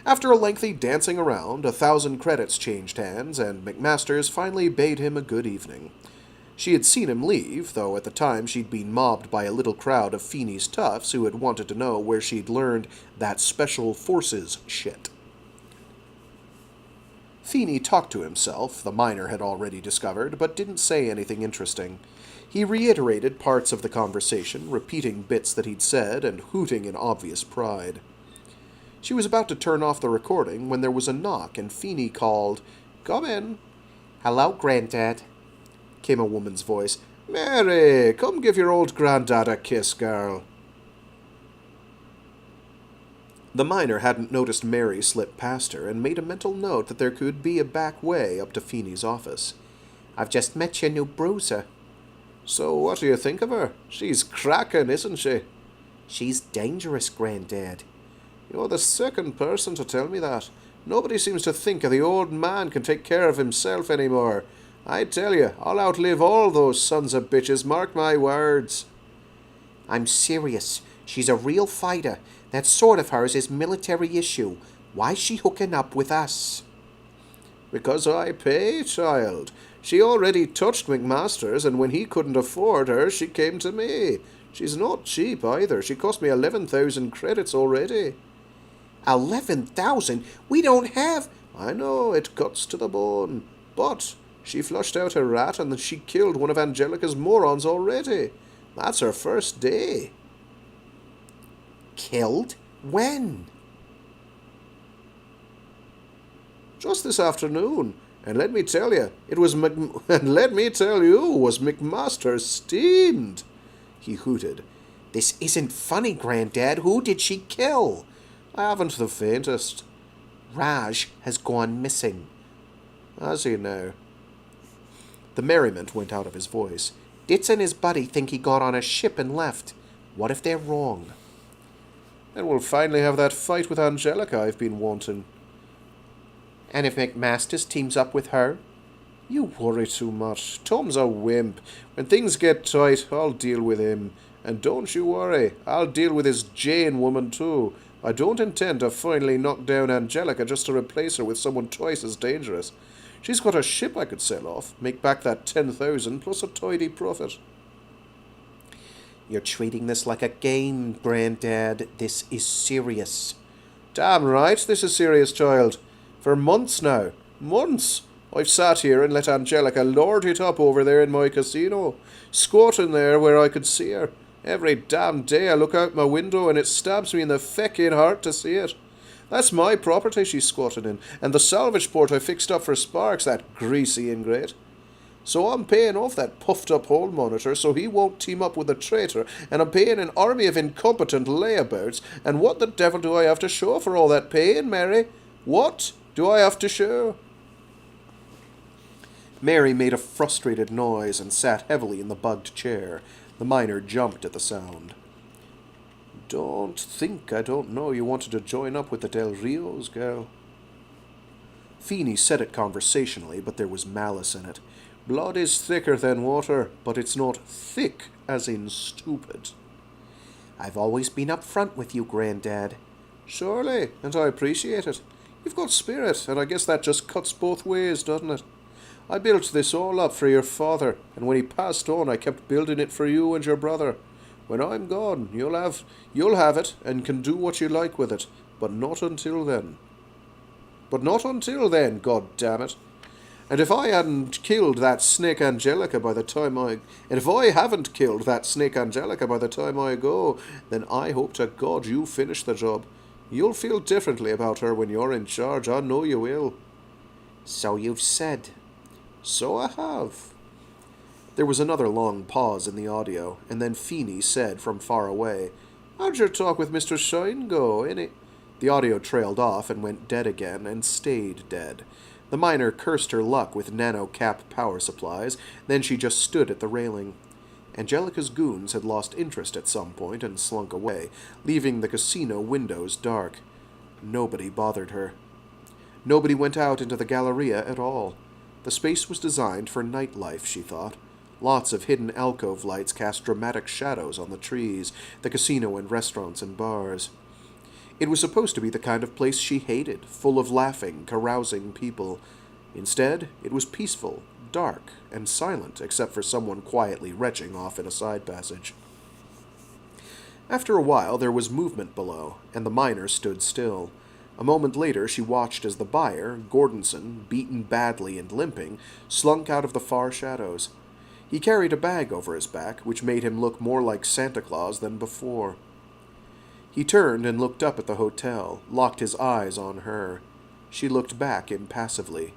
After a lengthy dancing around, 1,000 credits changed hands, and McMasters finally bade him a good evening. She had seen him leave, though at the time she'd been mobbed by a little crowd of Feeney's toughs who had wanted to know where she'd learned that special forces shit. Feeney talked to himself, the miner had already discovered, but didn't say anything interesting. He reiterated parts of the conversation, repeating bits that he'd said and hooting in obvious pride. She was about to turn off the recording when there was a knock and Feeney called, "Come in." "Hello, Granddad," came a woman's voice. "Mary, come give your old granddad a kiss, girl." The miner hadn't noticed Mary slip past her and made a mental note that there could be a back way up to Feeney's office. "I've just met your new bruiser." So what do you think of her? She's cracking, isn't she? She's dangerous, Granddad. You're the second person to tell me that. Nobody seems to think the old man can take care of himself anymore. I tell you, I'll outlive all those sons of bitches, mark my words. I'm serious. She's a real fighter. That sword of hers is military issue. Why's she hooking up with us? Because I pay, child. She already touched McMaster's, and when he couldn't afford her, she came to me. She's not cheap either. She cost me 11,000 credits already. 11,000? We don't have... I know, it cuts to the bone. But she flushed out her rat, and she killed one of Angelica's morons already. That's her first day. Killed? When? Just this afternoon. And let me tell you, was McMaster steamed. He hooted. This isn't funny, Granddad. Who did she kill? I haven't the faintest. Raj has gone missing. Has he now? The merriment went out of his voice. Ditz and his buddy think he got on a ship and left. What if they're wrong? Then we'll finally have that fight with Angelica I've been wanting. And if McMasters teams up with her? You worry too much. Tom's a wimp. When things get tight, I'll deal with him. And don't you worry, I'll deal with his Jane woman too. I don't intend to finally knock down Angelica just to replace her with someone twice as dangerous. She's got a ship I could sell off, make back that 10,000 plus a tidy profit. You're treating this like a game, Granddad. This is serious. Damn right, this is serious, child. For months now. Months. I've sat here and let Angelica lord it up over there in my casino. Squatting there where I could see her. Every damn day I look out my window and it stabs me in the feckin' heart to see it. That's my property she's squatting in, and the salvage port I fixed up for Sparks, that greasy ingrate. So I'm paying off that puffed-up hole monitor so he won't team up with a traitor, and I'm paying an army of incompetent layabouts, and what the devil do I have to show for all that paying, Mary? What do I have to show? Mary made a frustrated noise and sat heavily in the bugged chair. The miner jumped at the sound. Don't think I don't know you wanted to join up with the Del Rios, girl. Feeney said it conversationally, but there was malice in it. Blood is thicker than water, but it's not thick as in stupid. I've always been up front with you, Granddad. Surely, and I appreciate it. You've got spirit, and I guess that just cuts both ways, doesn't it? I built this all up for your father, and when he passed on, I kept building it for you and your brother. When I'm gone, you'll have it, and can do what you like with it, but not until then. But not until then, God damn it. And if I haven't killed that snake Angelica by the time I go, then I hope to God you finish the job. You'll feel differently about her when you're in charge, I know you will. So you've said. So I have. There was another long pause in the audio, and then Feeney said from far away, How'd your talk with Mr. Shine go, innit? The audio trailed off and went dead again, and stayed dead. The miner cursed her luck with nano-cap power supplies, then she just stood at the railing. Angelica's goons had lost interest at some point and slunk away, leaving the casino windows dark. Nobody bothered her. Nobody went out into the Galleria at all. The space was designed for nightlife, she thought. Lots of hidden alcove lights cast dramatic shadows on the trees, the casino and restaurants and bars. It was supposed to be the kind of place she hated, full of laughing, carousing people. Instead, it was peaceful, dark, and silent, except for someone quietly retching off in a side passage. After a while, there was movement below, and the miner stood still. A moment later, she watched as the buyer, Gordonson, beaten badly and limping, slunk out of the far shadows. He carried a bag over his back, which made him look more like Santa Claus than before. He turned and looked up at the hotel, locked his eyes on her. She looked back impassively.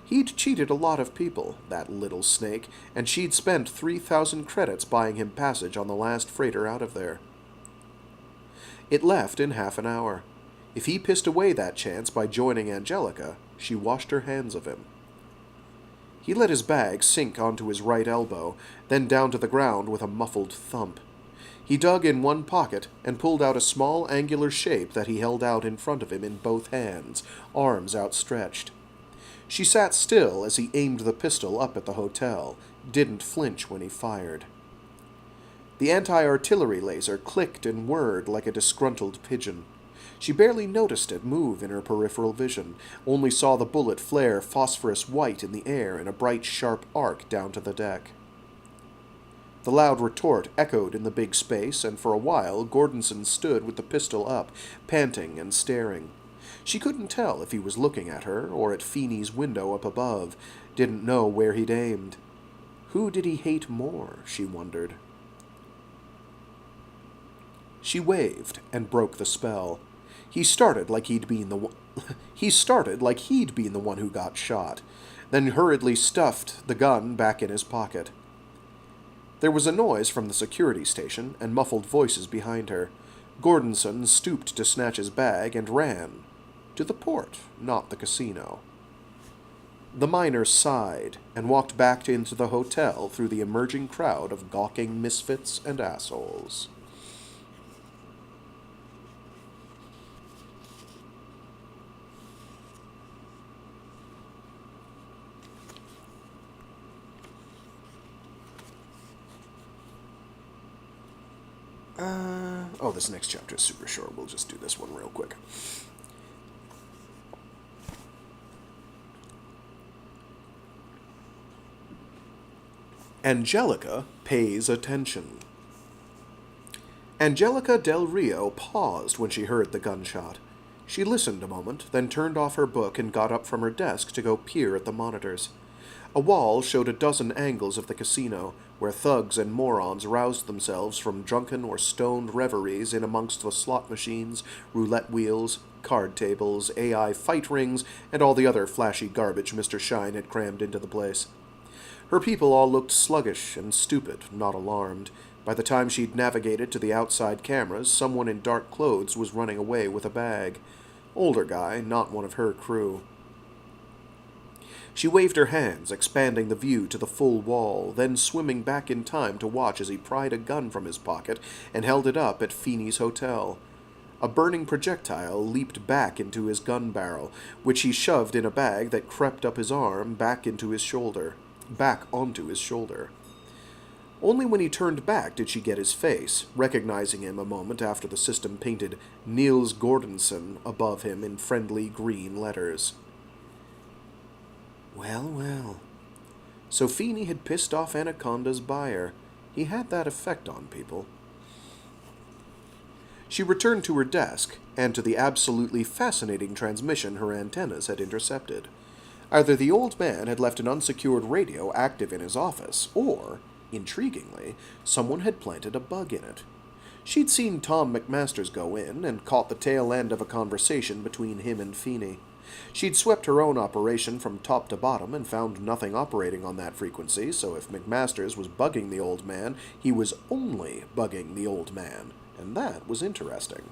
He'd cheated a lot of people, that little snake, and she'd spent 3,000 credits buying him passage on the last freighter out of there. It left in half an hour. If he pissed away that chance by joining Angelica, she washed her hands of him. He let his bag sink onto his right elbow, then down to the ground with a muffled thump. He dug in one pocket and pulled out a small angular shape that he held out in front of him in both hands, arms outstretched. She sat still as he aimed the pistol up at the hotel, didn't flinch when he fired. The anti-artillery laser clicked and whirred like a disgruntled pigeon. She barely noticed it move in her peripheral vision, only saw the bullet flare phosphorus white in the air in a bright, sharp arc down to the deck. The loud retort echoed in the big space, and for a while Gordonson stood with the pistol up, panting and staring. She couldn't tell if he was looking at her or at Feeney's window up above, didn't know where he'd aimed. Who did he hate more, she wondered. She waved and broke the spell. He started like he'd been the one who got shot, then hurriedly stuffed the gun back in his pocket. There was a noise from the security station and muffled voices behind her. Gordonson stooped to snatch his bag and ran. To the port, not the casino. The miner sighed and walked back into the hotel through the emerging crowd of gawking misfits and assholes. This next chapter is super short. We'll just do this one real quick. Angelica pays attention. Angelica Del Rio paused when she heard the gunshot. She listened a moment, then turned off her book and got up from her desk to go peer at the monitors. A wall showed a dozen angles of the casino, where thugs and morons roused themselves from drunken or stoned reveries in amongst the slot machines, roulette wheels, card tables, AI fight rings, and all the other flashy garbage Mr. Shine had crammed into the place. Her people all looked sluggish and stupid, not alarmed. By the time she'd navigated to the outside cameras, someone in dark clothes was running away with a bag. Older guy, not one of her crew. She waved her hands, expanding the view to the full wall, then swimming back in time to watch as he pried a gun from his pocket and held it up at Feeney's hotel. A burning projectile leaped back into his gun barrel, which he shoved in a bag that crept up his arm back onto his shoulder. Only when he turned back did she get his face, recognizing him a moment after the system painted Niels Gordonson above him in friendly green letters. Well. So Feeney had pissed off Anaconda's buyer. He had that effect on people. She returned to her desk, and to the absolutely fascinating transmission her antennas had intercepted. Either the old man had left an unsecured radio active in his office, or, intriguingly, someone had planted a bug in it. She'd seen Tom McMasters go in, and caught the tail end of a conversation between him and Feeney. She'd swept her own operation from top to bottom and found nothing operating on that frequency, so if McMasters was bugging the old man, he was only bugging the old man, and that was interesting.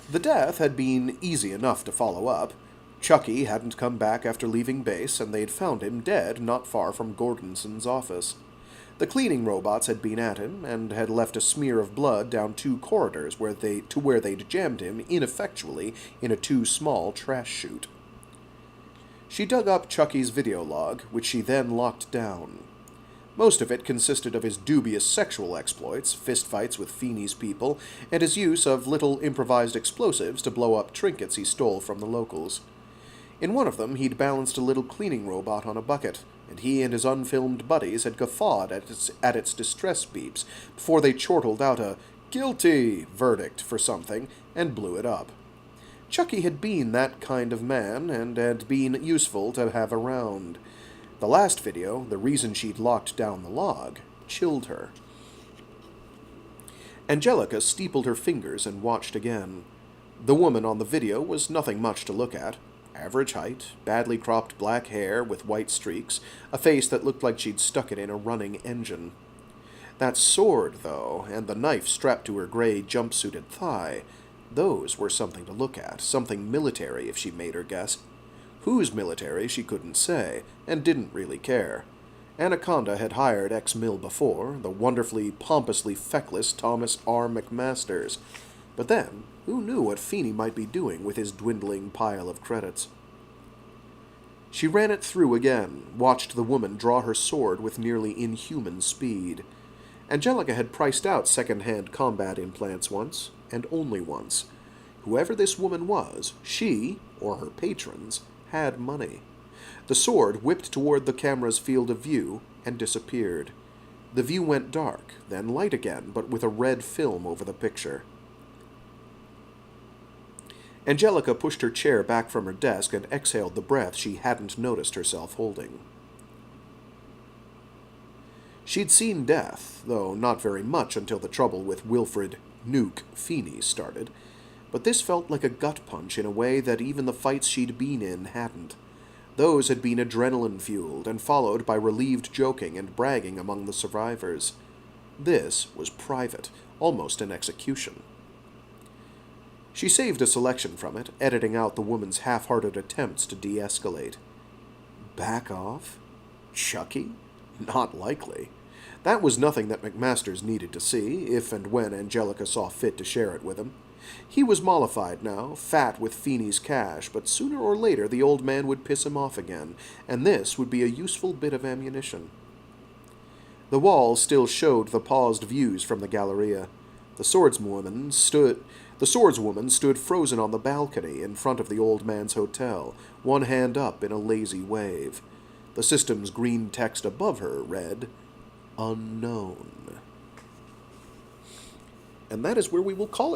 The death had been easy enough to follow up. Chucky hadn't come back after leaving base, and they'd found him dead not far from Gordonson's office. The cleaning robots had been at him, and had left a smear of blood down 2 corridors where they'd jammed him ineffectually in a too small trash chute. She dug up Chucky's video log, which she then locked down. Most of it consisted of his dubious sexual exploits, fistfights with Feeney's people, and his use of little improvised explosives to blow up trinkets he stole from the locals. In one of them, he'd balanced a little cleaning robot on a bucket, and he and his unfilmed buddies had guffawed at its distress beeps before they chortled out a "guilty" verdict for something and blew it up. Chucky had been that kind of man, and had been useful to have around. The last video, the reason she'd locked down the log, chilled her. Angelica steepled her fingers and watched again. The woman on the video was nothing much to look at. Average height, badly cropped black hair with white streaks, a face that looked like she'd stuck it in a running engine. That sword, though, and the knife strapped to her gray jumpsuited thigh, those were something to look at, something military if she made her guess. Whose military she couldn't say, and didn't really care. Anaconda had hired ex-Mill before, the wonderfully, pompously feckless Thomas R. McMasters. But then, who knew what Feeney might be doing with his dwindling pile of credits? She ran it through again, watched the woman draw her sword with nearly inhuman speed. Angelica had priced out second-hand combat implants once, and only once. Whoever this woman was, she, or her patrons, had money. The sword whipped toward the camera's field of view and disappeared. The view went dark, then light again, but with a red film over the picture. Angelica pushed her chair back from her desk and exhaled the breath she hadn't noticed herself holding. She'd seen death, though not very much until the trouble with Wilfred "Nuke" Feeney started, but this felt like a gut punch in a way that even the fights she'd been in hadn't. Those had been adrenaline-fueled and followed by relieved joking and bragging among the survivors. This was private, almost an execution. She saved a selection from it, editing out the woman's half-hearted attempts to de-escalate. Back off? Chucky? Not likely. That was nothing that McMasters needed to see, if and when Angelica saw fit to share it with him. He was mollified now, fat with Feeney's cash, but sooner or later the old man would piss him off again, and this would be a useful bit of ammunition. The wall still showed the paused views from the Galleria. The swordswoman stood frozen on the balcony in front of the old man's hotel, one hand up in a lazy wave. The system's green text above her read, "Unknown." And that is where we will call it.